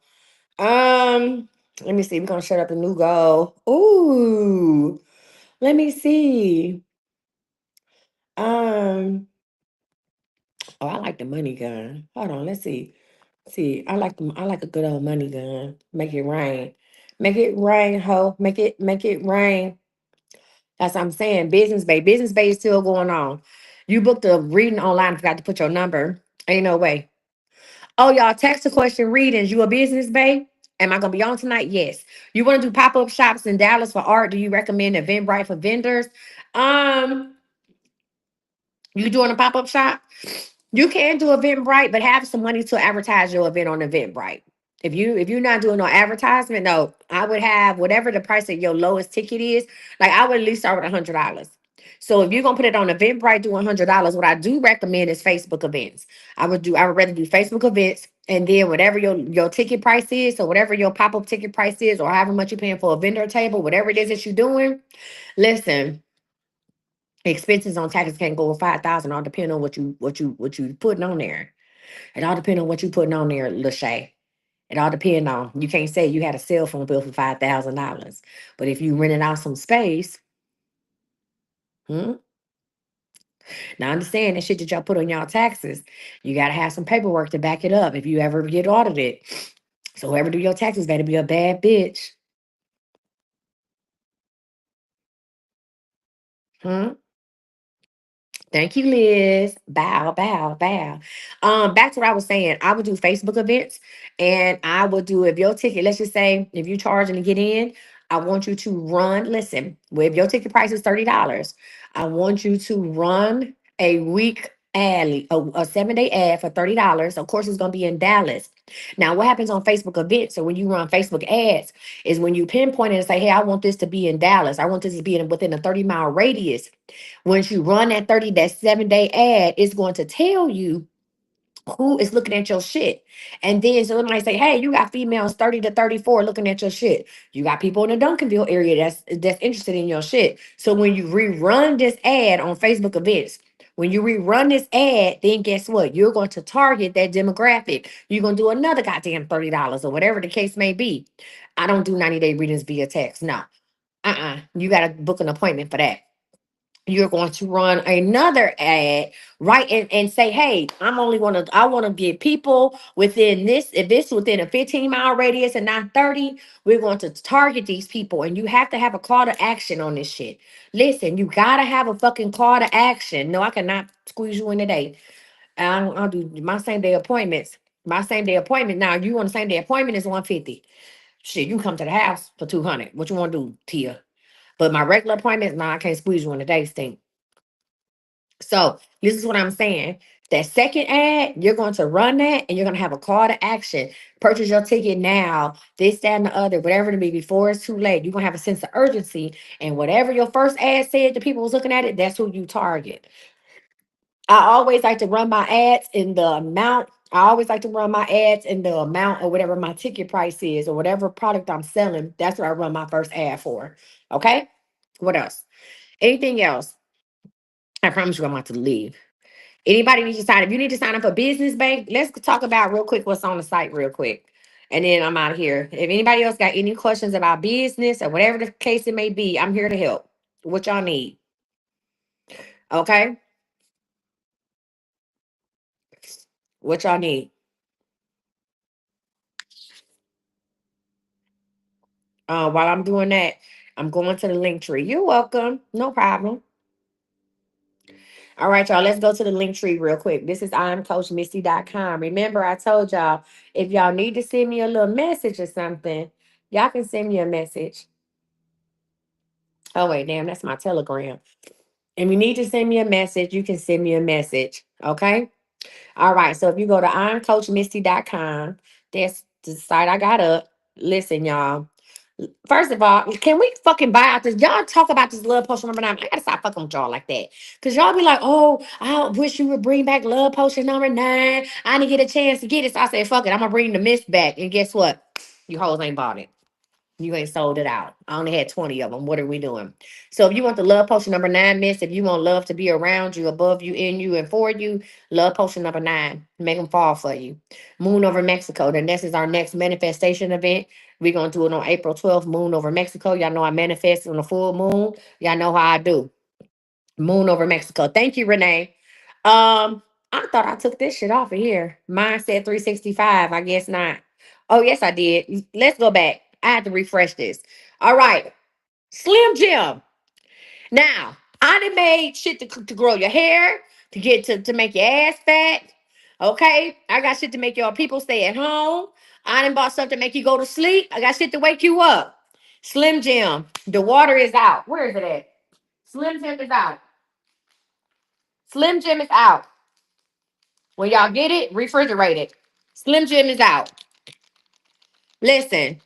Let me see. We're gonna set up a new goal. Ooh, let me see. Um, oh, I like the money gun. Hold on, let's see. See, I like a good old money gun. Make it rain. Make it rain, ho. Make it rain. That's what I'm saying. Business Bay. Business Bay is still going on. You booked a reading online, forgot to put your number. Ain't no way. Oh, y'all, text the question readings. You a business babe? Am I gonna be on tonight? Yes. You want to do pop-up shops in Dallas for art? Do you recommend Eventbrite for vendors? Um, you doing a pop-up shop? You can do Eventbrite, but have some money to advertise your event on Eventbrite. If you're not doing no advertisement, no, I would have whatever the price of your lowest ticket is. Like I would at least start with $100. So if you're gonna put it on Eventbrite, do $100. What I do recommend is Facebook events. I would rather do Facebook events, and then whatever your ticket price is, so whatever your pop up ticket price is, or however much you're paying for a vendor table, whatever it is that you're doing. Listen, expenses on taxes can't go over 5,000. All depending on what you putting on there. It all depends on what you putting on there, Lachey. It all depends on. You can't say you had a cell phone bill for $5,000, but if you rented out some space, hmm, now understand that shit that y'all put on y'all taxes, you gotta have some paperwork to back it up if you ever get audited. So whoever do your taxes better be a bad bitch. Hmm. Thank you, Liz. Bow, bow, bow. Back to what I was saying. I would do Facebook events, and I would do if your ticket, let's just say if you're charging to get in, I want you to run. Listen, well, if your ticket price is $30, I want you to run a week ad, a 7-day ad for $30. Of course, it's gonna be in Dallas. Now, what happens on Facebook events or when you run Facebook ads is when you pinpoint it and say, hey, I want this to be in Dallas. I want this to be within a 30-mile radius. Once you run that 7-day ad, it's going to tell you who is looking at your shit. And then so it might say, hey, you got females 30 to 34 looking at your shit. You got people in the Duncanville area that's interested in your shit. So when you rerun this ad on Facebook events, when you rerun this ad, then guess what? You're going to target that demographic. You're going to do another goddamn $30 or whatever the case may be. I don't do 90-day readings via text. No. You got to book an appointment for that. You're going to run another ad, right? And say, hey, I want to get people within this, if it's within a 15-mile radius and not 30, we're going to target these people. And you have to have a call to action on this shit. Listen, you gotta have a fucking call to action. No, I cannot squeeze you in today. I'll do my same day appointments. My same day appointment. Now, you want the same day appointment is 150. Shit, you can come to the house for 200. What you want to do, Tia? But my regular appointments, nah, I can't squeeze you in the day, stink. So this is what I'm saying. That second ad, you're going to run that and you're going to have a call to action. Purchase your ticket now, this, that, and the other, whatever it be before it's too late. You're going to have a sense of urgency. And whatever your first ad said, the people was looking at it, that's who you target. I always like to run my ads in the amount. I always like to run my ads in the amount or whatever my ticket price is or whatever product I'm selling. That's what I run my first ad for. Okay. What else? Anything else? I promise you I'm about to leave. Anybody needs to sign? If you need to sign up for Business Bank, let's talk about real quick what's on the site real quick. And then I'm out of here. If anybody else got any questions about business or whatever the case it may be, I'm here to help. What y'all need. Okay? What y'all need. While I'm doing that, I'm going to the link tree. You're welcome. No problem. All right, y'all. Let's go to the link tree real quick. This is I'mCoachMisty.com. Remember, I told y'all if y'all need to send me a little message or something, y'all can send me a message. Oh, wait, damn, that's my telegram. If you need to send me a message, you can send me a message. Okay. All right. So if you go to I'mCoachMisty.com, that's the site I got up. Listen, y'all. First of all, can we fucking buy out this? Y'all talk about this love potion number 9. I gotta stop fucking with y'all like that. Cause y'all be like, oh, I wish you would bring back love potion number 9. I didn't get a chance to get it. So I said, fuck it, I'm gonna bring the mist back. And guess what? You hoes ain't bought it. You ain't sold it out. I only had 20 of them. What are we doing? So if you want the love potion number 9 mist, if you want love to be around you, above you, in you, and for you, love potion number 9. Make them fall for you. Moon over Mexico. Then this is our next manifestation event. We're going to do it on April 12th, moon over Mexico. Y'all know I manifest on the full moon. Y'all know how I do. Moon over Mexico. Thank you, Renee. I thought I took this shit off of here. Mine said 365. I guess not. Oh, yes, I did. Let's go back. I had to refresh this. All right. Slim Jim. Now, I done made shit to grow your hair, to make your ass fat. Okay? I got shit to make your people stay at home. I done bought stuff to make you go to sleep. I got shit to wake you up. Slim Jim, the water is out. Where is it at? Slim Jim is out. Slim Jim is out. When y'all get it, refrigerate it. Slim Jim is out. Listen,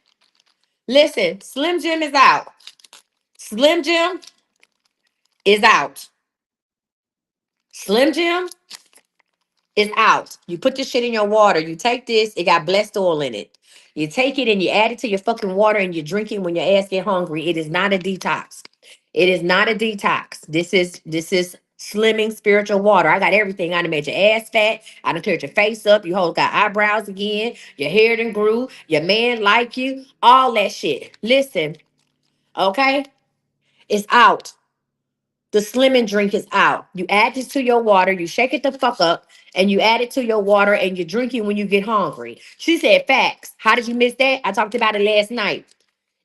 listen. Slim Jim is out. Slim Jim is out. Slim Jim is out. You put this shit in your water. You take this, it got blessed oil in it. You take it and you add it to your fucking water and you drink it when your ass get hungry. It is not a detox. It is not a detox. This is slimming spiritual water. I got everything. I done made your ass fat. I done cleared your face up. You whole got eyebrows again. Your hair done grew. Your man like you. All that shit. Listen, okay? It's out. The slimming drink is out. You add this to your water, you shake it the fuck up, and you add it to your water and you drink it when you get hungry. She said facts. How did you miss that? I talked about it last night.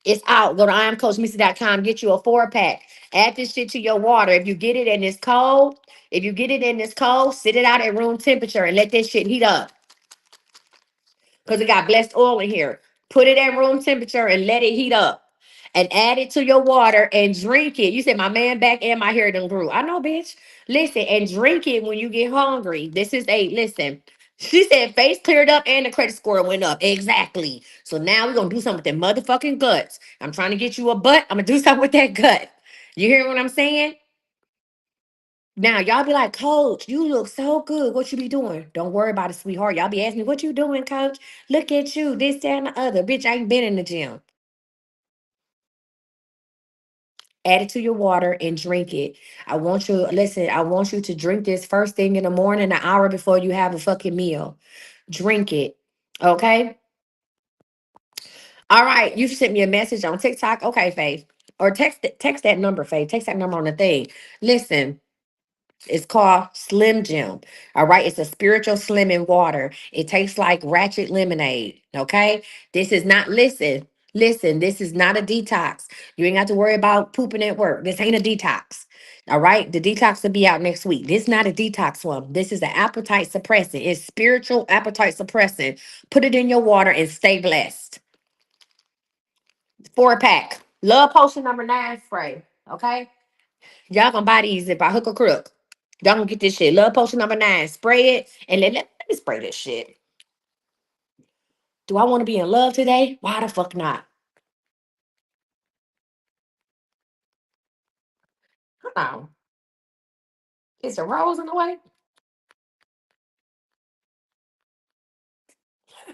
It's out. Go to IamCoachMissy.com, get you a 4-pack. Add this shit to your water. If you get it and it's cold, if you get it and it's cold, sit it out at room temperature and let that shit heat up. Because it got blessed oil in here. Put it at room temperature and let it heat up. And add it to your water and drink it. You said my man back and my hair done grew. I know, bitch. Listen, and drink it when you get hungry. This is listen. She said face cleared up and the credit score went up. Exactly. So now we're gonna do something with them motherfucking guts. I'm trying to get you a butt. I'm gonna do something with that gut. You hear what I'm saying? Now y'all be like, Coach, you look so good. What you be doing? Don't worry about it, sweetheart. Y'all be asking me, what you doing, Coach? Look at you, this, that, and the other. Bitch, I ain't been in the gym. Add it to your water and drink it. I want you, listen, I want you to drink this first thing in the morning, an hour before you have a fucking meal. Drink it. Okay? All right. You sent me a message on TikTok. Okay, Faith. Or text that number, Faith. Text that number on the thing. Listen. It's called Slim Jim. All right. It's a spiritual slim in water. It tastes like ratchet lemonade. Okay. This is not, listen, this is not a detox. You ain't got to worry about pooping at work. This ain't a detox. All right. The detox will be out next week. This is not a detox one. This is an appetite suppressant. It's spiritual appetite suppressant. Put it in your water and stay blessed. 4-pack. Love potion number 9 spray. Okay. Y'all gonna buy these if I hook or crook. Y'all gonna get this shit. Love potion number 9. Spray it and let me spray this shit. Do I want to be in love today? Why the fuck not? Come on. Is the rose in the way?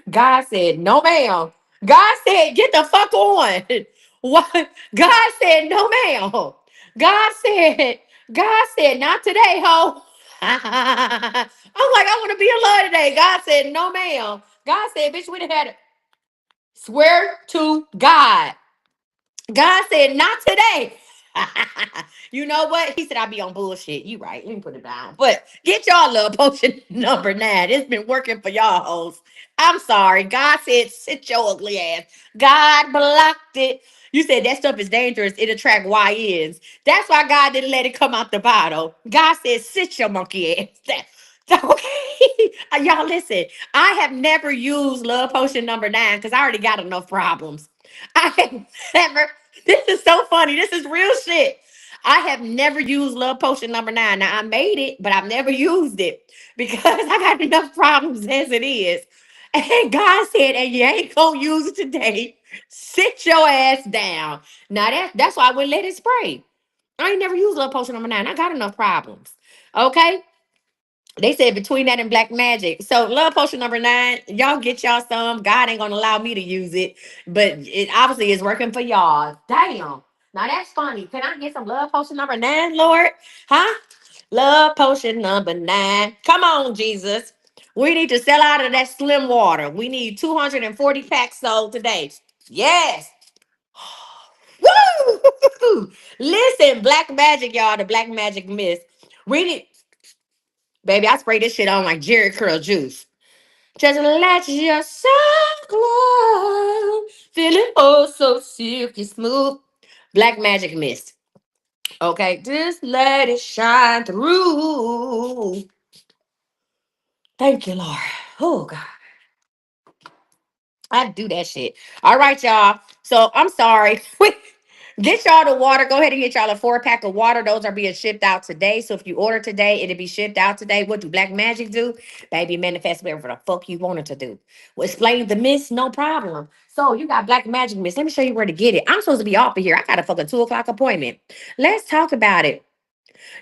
God said, no, ma'am. God said, get the fuck on. What? God said, no, ma'am. God said, not today, ho. I'm like, I want to be in love today. God said, no, ma'am. God said, bitch, we done had it. Swear to God. God said, not today. You know what? He said, I'll be on bullshit. You right. Let me put it down. But get y'all love potion number 9. It's been working for y'all hoes. I'm sorry. God said, sit your ugly ass. God blocked it. You said that stuff is dangerous. It attract YNs. That's why God didn't let it come out the bottle. God said, sit your monkey ass. Okay. Y'all listen. I have never used love potion number 9 because I already got enough problems. I have never. This is so funny. This is real shit. I have never used love potion number 9. Now I made it, but I've never used it because I got enough problems as it is. And God said, and you ain't gonna use it today. Sit your ass down. Now that's why I wouldn't let it spray. I ain't never used love potion number 9. I got enough problems. Okay. They said between that and black magic. So love potion number 9, y'all get y'all some. God ain't gonna allow me to use it, but it obviously is working for y'all. Damn. Now that's funny. Can I get some love potion number 9, Lord? Huh? Love potion number 9. Come on, Jesus. We need to sell out of that slim water. We need 240 packs sold today. Yes. Woo! Listen, black magic, y'all. The black magic mist. We need. Baby, I spray this shit on like Jerry Curl juice. Just let your soul glow. Feeling oh so silky smooth. Black magic mist. Okay, just let it shine through. Thank you, Lord. Oh God, I do that shit. All right, y'all. So I'm sorry. Get y'all the water. Go ahead and get y'all a 4-pack of water. Those are being shipped out today. So if you order today, it'll be shipped out today. What do Black Magic do? Baby, manifest whatever the fuck you want it to do. Well, explain the mist, no problem. So you got Black Magic mist. Let me show you where to get it. I'm supposed to be off of here. I got a fucking 2 o'clock appointment. Let's talk about it.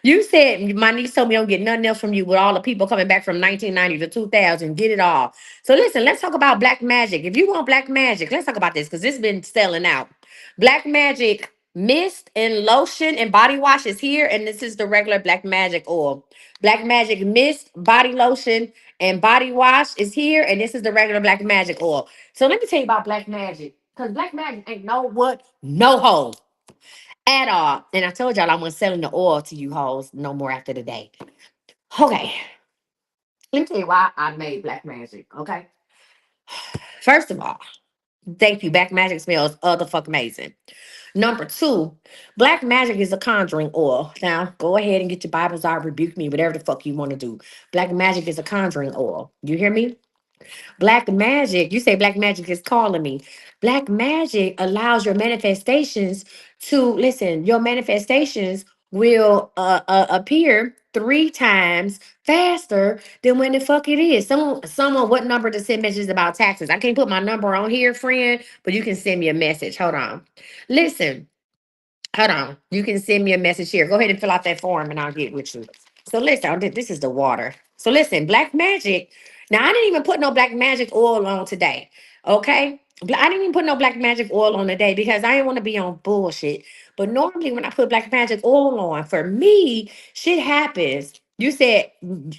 You said my niece told me I don't get nothing else from you with all the people coming back from 1990 to 2000. Get it all. So listen, let's talk about Black Magic. If you want Black Magic, let's talk about this because it's been selling out. Black Magic mist and lotion and body wash is here, and this is the regular Black Magic oil. Black Magic mist, body lotion, and body wash is here, and this is the regular Black Magic oil. So let me tell you about Black Magic because Black Magic ain't no what, no hole at all. And I told y'all I wasn't selling the oil to you hoes no more after the day. Okay, let me tell you why I made Black Magic. Okay, first of all, thank you. Black Magic smells other fuck amazing. Number two, Black Magic is a conjuring oil. Now go ahead and get your Bibles out, rebuke me, whatever the fuck you want to do. Black Magic is a conjuring oil. You hear me? Black magic, you say black magic is calling me. Black magic allows your manifestations to listen, your manifestations will appear 3 times faster than when the fuck it is. Someone, what number to send messages about taxes? I can't put my number on here, friend, but you can send me a message. Hold on. Listen, hold on. You can send me a message here. Go ahead and fill out that form and I'll get with you. So listen, this is the water. So listen, black magic. Now I didn't even put no black magic oil on today. Okay. I didn't even put no black magic oil on today because I didn't want to be on bullshit. But normally when I put black magic oil on, for me, shit happens. You said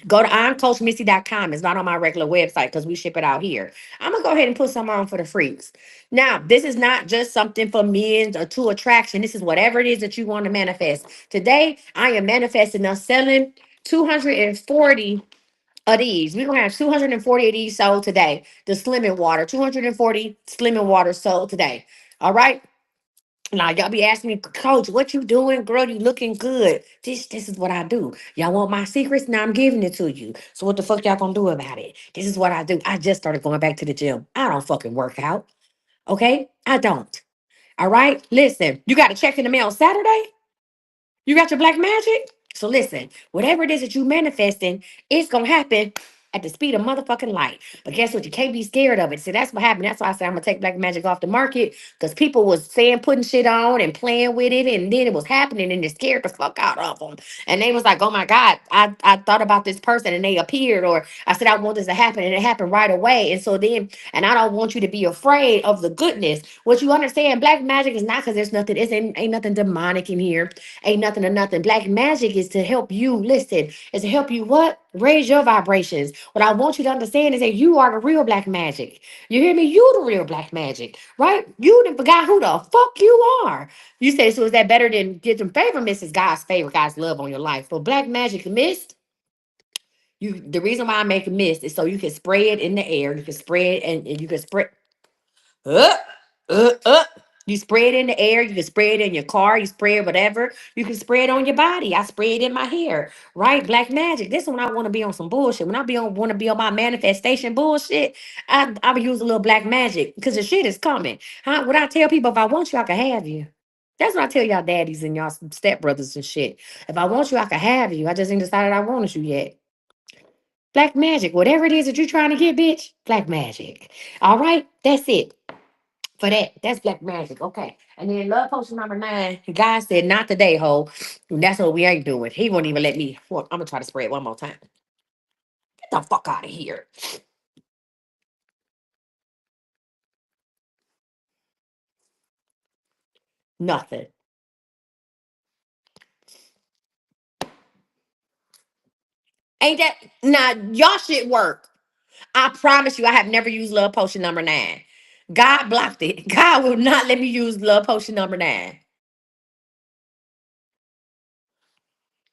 go to imcoachmisty.com. It's not on my regular website because we ship it out here. I'm gonna go ahead and put some on for the freaks. Now, this is not just something for men or to attraction. This is whatever it is that you want to manifest. Today, I am manifesting us selling 240 of these. We're going to have 240 of these sold today. The Slimming Water, 240 Slimming Water sold today. All right. Now y'all be asking me, Coach, what you doing, girl? You looking good. This is what I do. Y'all want my secrets? Now I'm giving it to you. So what the fuck y'all gonna do about it? This is what I do. I just started going back to the gym. I don't fucking work out. Okay? I don't. All right? Listen, you got a check in the mail Saturday? You got your black magic? So listen, whatever it is that you manifesting, it's gonna happen at the speed of motherfucking light. But guess what? You can't be scared of it. See, that's what happened. That's why I said I'm gonna take black magic off the market. Because people was saying putting shit on and playing with it, and then it was happening, and it scared the fuck out of them. And they was like, oh my God, I thought about this person and they appeared, or I said I want this to happen, and it happened right away. And so then, and I don't want you to be afraid of the goodness. What you understand, black magic is not because there's nothing, ain't nothing demonic in here. Ain't nothing or nothing. Black magic is to help you, listen, is to help you what? Raise your vibrations. What I want you to understand is that you are the real black magic. You hear me? You the real black magic, right? You done forgot who the fuck you are. You say, so is that better than get some favor mist? Is God's favor, God's love on your life. For black magic mist, you the reason why I make a mist is so you can spray it in the air. You can spray it and you can spray. Up, up. You spray it in the air. You can spray it in your car. You spray it whatever. You can spray it on your body. I spray it in my hair. Right? Black magic. This is when I want to be on some bullshit. When I be on want to be on my manifestation bullshit, I be using a little black magic because the shit is coming. Huh? What I tell people, if I want you, I can have you. That's what I tell y'all daddies and y'all stepbrothers and shit. If I want you, I can have you. I just ain't decided I wanted you yet. Black magic. Whatever it is that you're trying to get, bitch. Black magic. All right? That's it for that. That's black magic. Okay. And then love potion number 9. God said, not today, ho. That's what we ain't doing. He won't even let me. Well, I'm gonna try to spray it one more time. Get the fuck out of here. Nothing. Ain't that now y'all shit work. I promise you, I have never used love potion number 9. God blocked it. God will not let me use love potion number 9.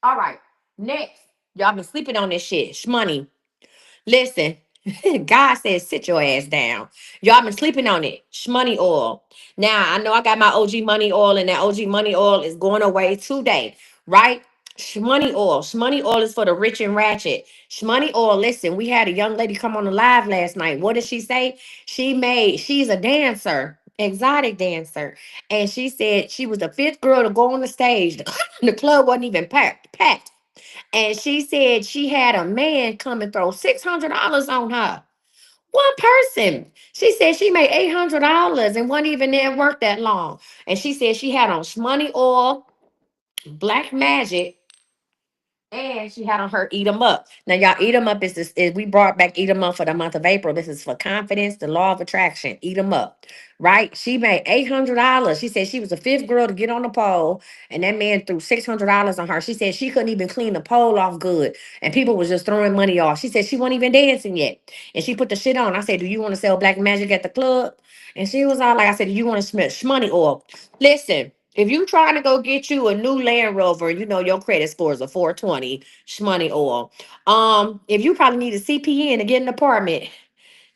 All right. Next. Y'all been sleeping on this shit. Shmoney. Listen, God says sit your ass down. Y'all been sleeping on it. Shmoney oil. Now I know I got my OG money oil, and that OG money oil is going away today, right? Shmoney oil. Shmoney oil is for the rich and ratchet. Shmoney oil. Listen, we had a young lady come on the live last night. What did she say? She's a dancer, exotic dancer. And she said she was the fifth girl to go on the stage. The club wasn't even packed. And she said she had a man come and throw $600 on her. One person. She said she made $800 and wasn't even there work that long. And she said she had on Shmoney oil, black magic, and she had on her Eat 'em Up. Now, y'all, Eat 'em Up is we brought back Eat 'em Up for the month of April. This is for confidence, the law of attraction. Eat 'em Up, right? She made $800. She said she was the fifth girl to get on the pole, and that man threw $600 on her. She said she couldn't even clean the pole off good, and people was just throwing money off. She said she wasn't even dancing yet, and she put the shit on. I said, "Do you want to sell black magic at the club?" And she was all like, "I said, do you want to smell shmoney oil?" Listen. If you trying to go get you a new Land Rover, you know your credit score is a 420, shmoney oil. If you probably need a CPN to get an apartment,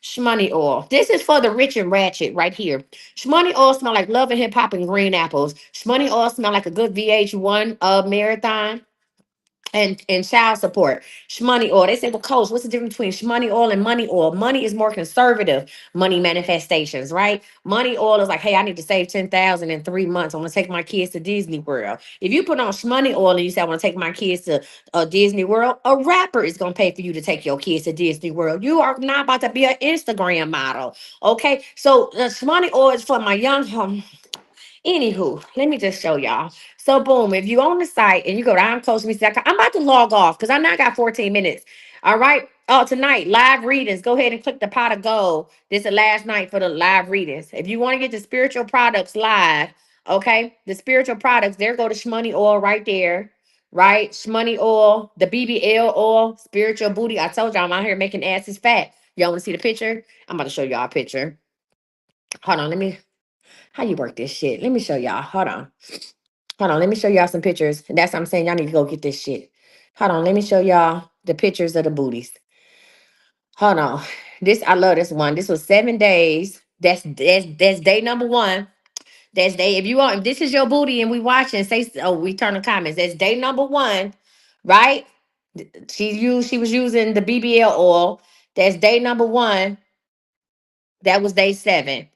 shmoney oil. This is for the rich and ratchet right here. Shmoney oil smell like love and hip hop and green apples. Shmoney oil smell like a good VH1 marathon and child support. Shmoney oil. They say, well, coach, what's the difference between shmoney oil and money oil? Money is more conservative money manifestations, right? Money oil is like, hey, I need to save 10,000 in 3 months. I want to take my kids to Disney World. If you put on shmoney oil and you say, I want to take my kids to Disney World, a rapper is going to pay for you to take your kids to Disney World. You are not about to be an Instagram model. Okay. So the shmoney oil is for my young Anywho, let me just show y'all. So boom, if you on the site and you go to I'm Coach Misty, I'm about to log off because I now got 14 minutes. All right. Oh, tonight, live readings. Go ahead and click the pot of gold. This is the last night for the live readings. If you want to get the spiritual products live, okay, the spiritual products, there go to Shmoney oil right there. Right? Shmoney oil, the BBL oil, spiritual booty. I told y'all I'm out here making asses fat. Y'all want to see the picture? I'm about to show y'all a picture. Hold on, let me how you work this shit? Let me show y'all. Hold on. Hold on. Let me show y'all some pictures. And that's what I'm saying. Y'all need to go get this shit. Hold on. Let me show y'all the pictures of the booties. Hold on. This I love this one. This was 7 days. That's day number one. That's day. If you want, if this is your booty and we watching, say we turn the comments. That's day number one, right? She was using the BBL oil. That's day number one. That was day 7.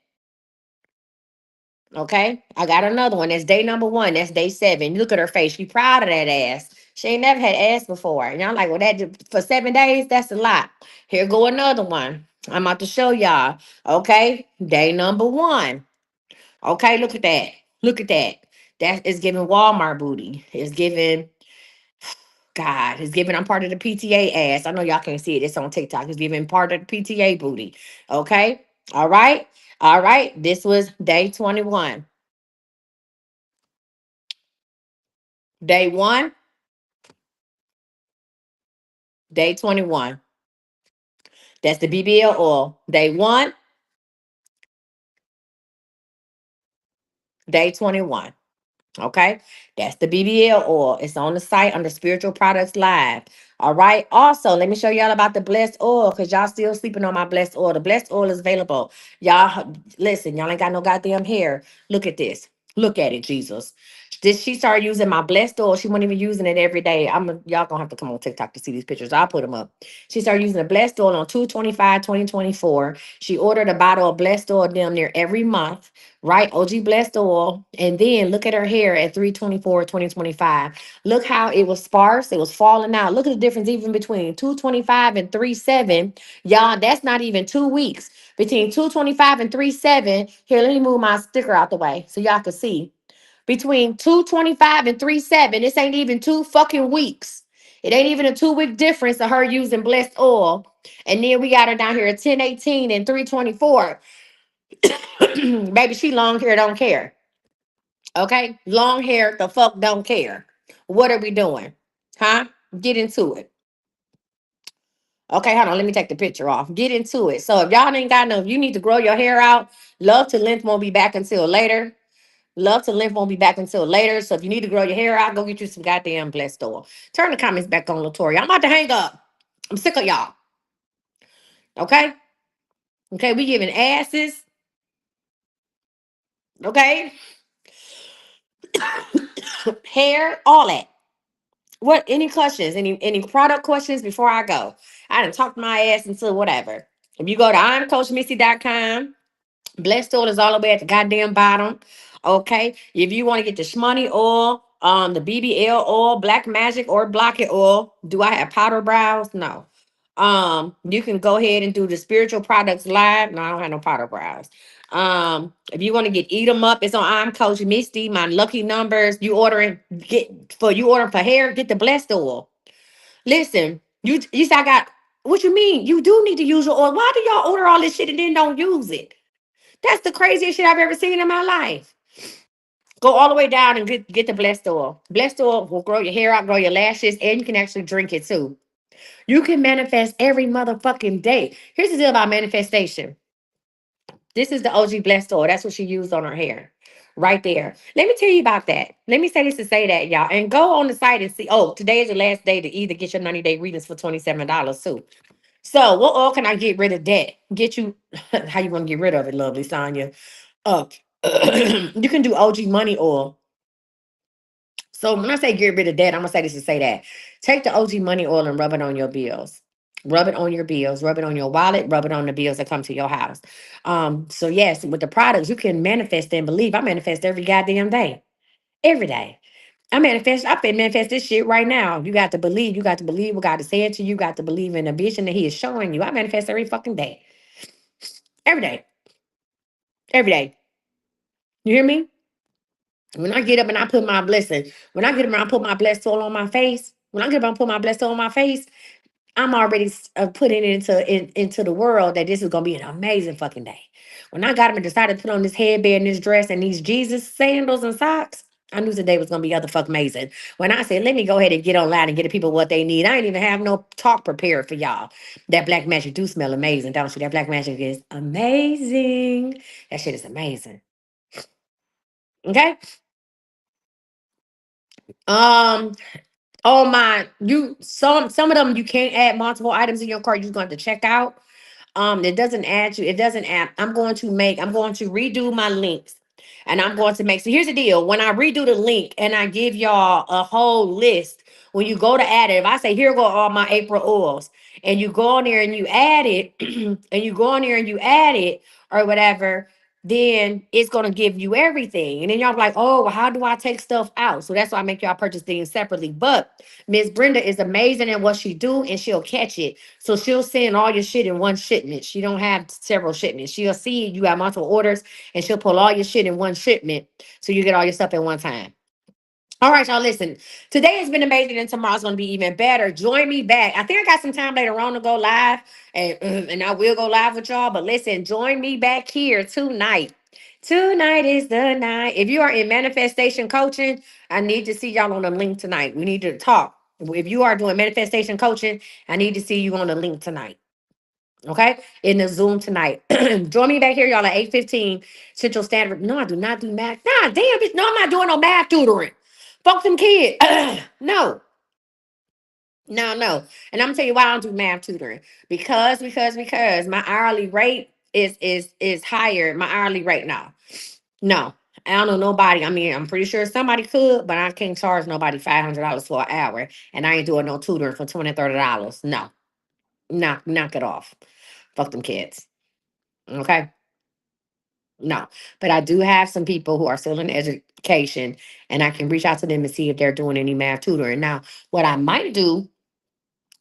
Okay, I got another one. That's day number one. That's day 7. Look at her face. She proud of that ass. She ain't never had ass before. And y'all like, well, for 7 days, that's a lot. Here go another one. I'm about to show y'all. Okay, day number one. Okay, look at that. Look at that. That is giving Walmart booty. It's giving God. It's giving I'm part of the PTA ass. I know y'all can't see it. It's on TikTok. It's giving part of the PTA booty. Okay. All right. All right. This was day 21. Day one, day 21. That's the BBL oil. Day one, day 21. Okay. That's the BBL oil. It's on the site under Spiritual Products Live. All right. Also, let me show y'all about the blessed oil because y'all still sleeping on my blessed oil. The blessed oil is available. Y'all, listen, y'all ain't got no goddamn hair. Look at this. Look at it, Jesus. This she started using my blessed oil. She wasn't even using it every day. Y'all gonna have to come on TikTok to see these pictures. I'll put them up. She started using the blessed oil on 2/25/2024. She ordered a bottle of blessed oil damn near every month, right? OG blessed oil. And then look at her hair at 3/24/2025. Look how it was sparse, it was falling out. Look at the difference even between 2/25 and 3/7. Y'all, that's not even 2 weeks. Between 2/25 and 3/7. Here, let me move my sticker out the way so y'all can see. Between 2/25 and 3/7, this ain't even 2 fucking weeks. It ain't even a 2 week difference of her using blessed oil. And then we got her down here at 10/18 and 3/24. Baby, she long hair, don't care. Okay? Long hair, the fuck don't care. What are we doing? Huh? Get into it. Okay, hold on. Let me take the picture off. Get into it. So if y'all ain't got no, if you need to grow your hair out, love to length won't be back until later. Love to live won't be back until later. So if you need to grow your hair out, go get you some goddamn blessed oil. Turn the comments back on, Latoria. I'm about to hang up. I'm sick of y'all. Okay? Okay, we giving asses. Okay? Hair, all that. What, any questions? Any product questions before I go? I done talked my ass into whatever. If you go to imcoachmissy.com, Blessed oil is all the way at the goddamn bottom. Okay. If you want to get the shmoney oil, the BBL oil, black magic, or block it oil. Do I have powder brows? No. You can go ahead and do the spiritual products live. No, I don't have no powder brows. If you want to get eat 'em up, it's on I'm Coach Misty. My lucky numbers. You ordering for hair, get the blessed oil. Listen, you said I got what you mean? You do need to use your oil. Why do y'all order all this shit and then don't use it? That's the craziest shit I've ever seen in my life. Go all the way down and get the blessed oil. Blessed oil will grow your hair out, grow your lashes, and you can actually drink it too. You can manifest every motherfucking day. Here's the deal about manifestation. This is the OG blessed oil. That's what she used on her hair. Right there. Let me tell you about that. Let me say this to say that, y'all. And go on the site and see. Oh, today is the last day to either get your 90-day readings for $27 too. So, what oil can I get rid of that? Get you how you want to get rid of it, lovely Sonya. Uh, you can do OG money oil. So when I say get rid of that, I'm gonna say this to say that. Take the OG money oil and rub it on your bills. Rub it on your bills, rub it on your wallet, rub it on the bills that come to your house. So yes, with the products, you can manifest and believe. I manifest every goddamn day. Every day. I can manifest this shit right now. You got to believe. You got to believe what God is saying to you. You got to believe in the vision that He is showing you. I manifest every fucking day. Every day. Every day. You hear me? When I get up and I put my blessing, when I get up and I put my blessed soul on my face, when I get up and I put my blessed soul on my face, I'm already putting it into the world that this is gonna be an amazing fucking day. When I got up and decided to put on this headband, this dress, and these Jesus sandals and socks, I knew today was gonna be other fuck amazing. When I said, let me go ahead and get online and get the people what they need, I ain't even have no talk prepared for y'all. That black magic do smell amazing, don't you? That black magic is amazing. That shit is amazing. Okay. Um, Oh my, you some of them you can't add multiple items in your cart. You're going to check out. It doesn't add you, it doesn't add. I'm going to redo my links. And I'm going to make so here's the deal. When I redo the link and I give y'all a whole list, when you go to add it, if I say here go all my April oils, and you go on there and you add it, and you go on there and you add it or whatever, then it's gonna give you everything. And then y'all be like, oh, well, how do I take stuff out? So that's why I make y'all purchase things separately. But Miss Brenda is amazing at what she do, and she'll catch it. So she'll send all your shit in one shipment. She don't have several shipments. She'll see you have multiple orders, and she'll pull all your shit in one shipment, so you get all your stuff at one time. All right, y'all, listen. Today has been amazing, and tomorrow's going to be even better. Join me back. I think I got some time later on to go live, and I will go live with y'all. But listen, join me back here tonight. Tonight is the night. If you are in manifestation coaching, I need to see y'all on the link tonight. We need to talk. If you are doing manifestation coaching, I need to see you on the link tonight. Okay, in the Zoom tonight. Join me back here, y'all, at 8:15 Central Standard. No, I do not do math. Nah, damn bitch. No, I'm not doing no math tutoring. Fuck them kids. No, no. And I'm gonna tell you why I don't do math tutoring. Because my hourly rate is higher. My hourly rate now. No. I don't know nobody. I mean, I'm pretty sure somebody could, but I can't charge nobody $500 for an hour. And I ain't doing no tutoring for $20, $30. No. Knock it off. Fuck them kids. Okay. No, but I do have some people who are still in education, and I can reach out to them and see if they're doing any math tutoring. Now, what I might do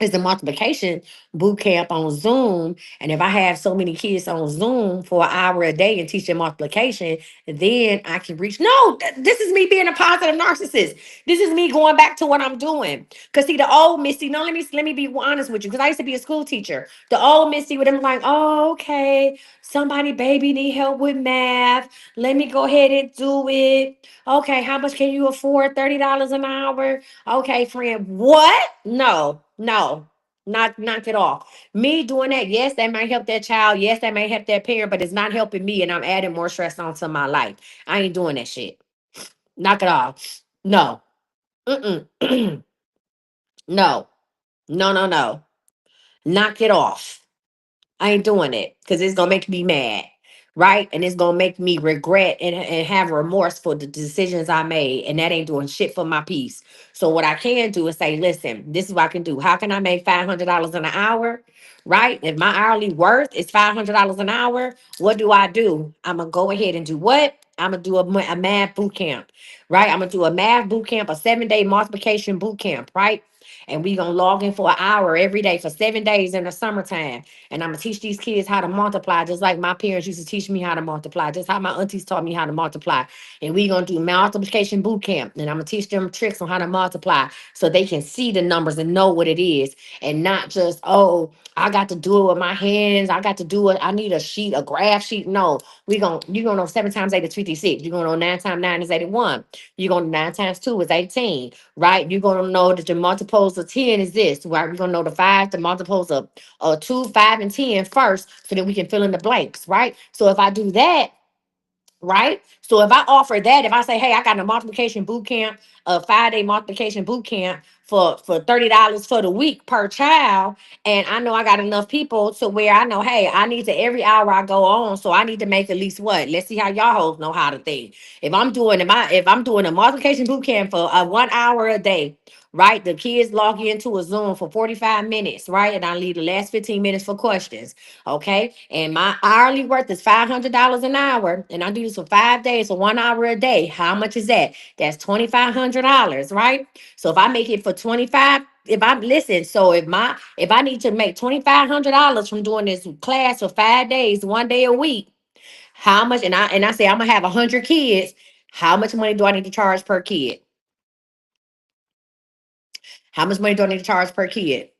is the multiplication boot camp on Zoom. And if I have so many kids on Zoom for an hour a day and teach them multiplication, then I can reach. No, this is me being a positive narcissist. This is me going back to what I'm doing. Because see, the old Misty, no, let me be honest with you. Because I used to be a school teacher. The old Misty with them like, oh, okay, somebody baby need help with math. Let me go ahead and do it. Okay, how much can you afford? $30 an hour. Okay, friend. What? No, no, not knock it off. Me doing that, yes, that might help that child. Yes, that may help that parent, but it's not helping me, and I'm adding more stress onto my life. I ain't doing that shit. Knock it off. No. Mm-mm. No. No. Knock it off. I ain't doing it because it's gonna make me mad. right? And it's gonna make me regret and have remorse for the decisions I made. And that ain't doing shit for my peace. So what I can do is say, listen, this is what I can do. How can I make $500 an hour? Right? If my hourly worth is $500 an hour, what do? I'm gonna go ahead and do what? I'm gonna do a math boot camp, right? I'm gonna do a math boot camp, a 7-day multiplication boot camp, right? And we gonna log in for an hour every day for 7 days in the summertime. And I'm gonna teach these kids how to multiply, just like my parents used to teach me how to multiply, just how my aunties taught me how to multiply. And we gonna do multiplication boot camp, and I'm gonna teach them tricks on how to multiply so they can see the numbers and know what it is, and not just, oh, I got to do it with my hands. I got to do it. I need a sheet, a graph sheet. No, you gonna know 7 times 8 is 56. You're gonna know 9 times 9 is 81. You're gonna know 9 times 2 is 18, right? You're gonna know that the multiples of 10 is this, right? You're gonna know the five, the multiples of 2, 5, and 10 first, so that we can fill in the blanks, right? So if I do that, right? So if I offer that, if I say, hey, I got a multiplication boot camp, a 5-day multiplication boot camp for $30 for the week per child, and I know I got enough people to where I know, hey, I need to every hour I go on, so I need to make at least what? Let's see how y'all hoes know how to think. If I'm doing a multiplication boot camp for 1 hour a day, right? The kids log into a Zoom for 45 minutes, right? And I leave the last 15 minutes for questions. Okay. And my hourly worth is $500 an hour. And I do this for 5 days, for 1 hour a day. How much is that? That's $2,500, right? So if I make it for 25, if I listen, so if I need to make $2,500 from doing this class for 5 days, 1 day a week, how much? And I say I'm gonna have 100 kids. How much money do I need to charge per kid? How much money do I need to charge per kid?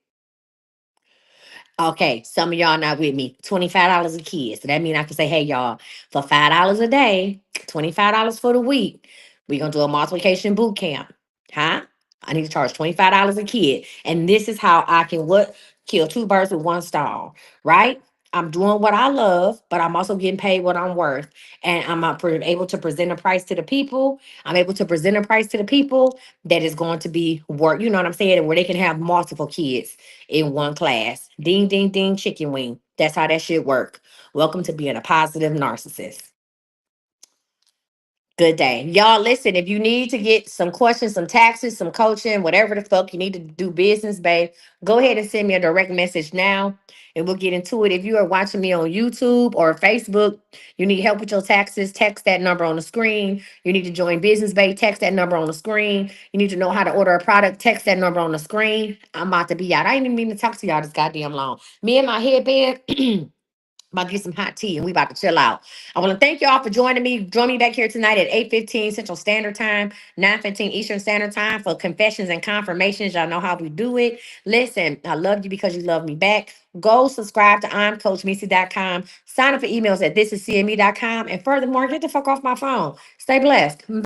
Okay, some of y'all not with me. $25 a kid. So that means I can say, hey y'all, for $5 a day, $25 for the week, we're gonna do a multiplication boot camp. Huh? I need to charge $25 a kid. And this is how I can what kill two birds with one stone, right? I'm doing what I love, but I'm also getting paid what I'm worth. And I'm able to present a price to the people. I'm able to present a price to the people that is going to be work, you know what I'm saying? Where they can have multiple kids in one class. Ding, ding, ding, chicken wing. That's how that shit work. Welcome to being a positive narcissist. Good day. Y'all, listen, if you need to get some questions, some taxes, some coaching, whatever the fuck you need to do business, babe, go ahead and send me a direct message now and we'll get into it. If you are watching me on YouTube or Facebook, you need help with your taxes, text that number on the screen. You need to join Business Bay, text that number on the screen. You need to know how to order a product, text that number on the screen. I'm about to be out. I ain't even mean to talk to y'all this goddamn long. Me and my headband. About to get some hot tea and we about to chill out. I want to thank y'all for joining me. Join me back here tonight at 8:15 Central Standard Time, 9:15 Eastern Standard Time for confessions and confirmations. Y'all know how we do it. Listen, I love you because you love me back. Go subscribe to I'mCoachMissy.com. Sign up for emails at thisiscme.com. And furthermore, get the fuck off my phone. Stay blessed.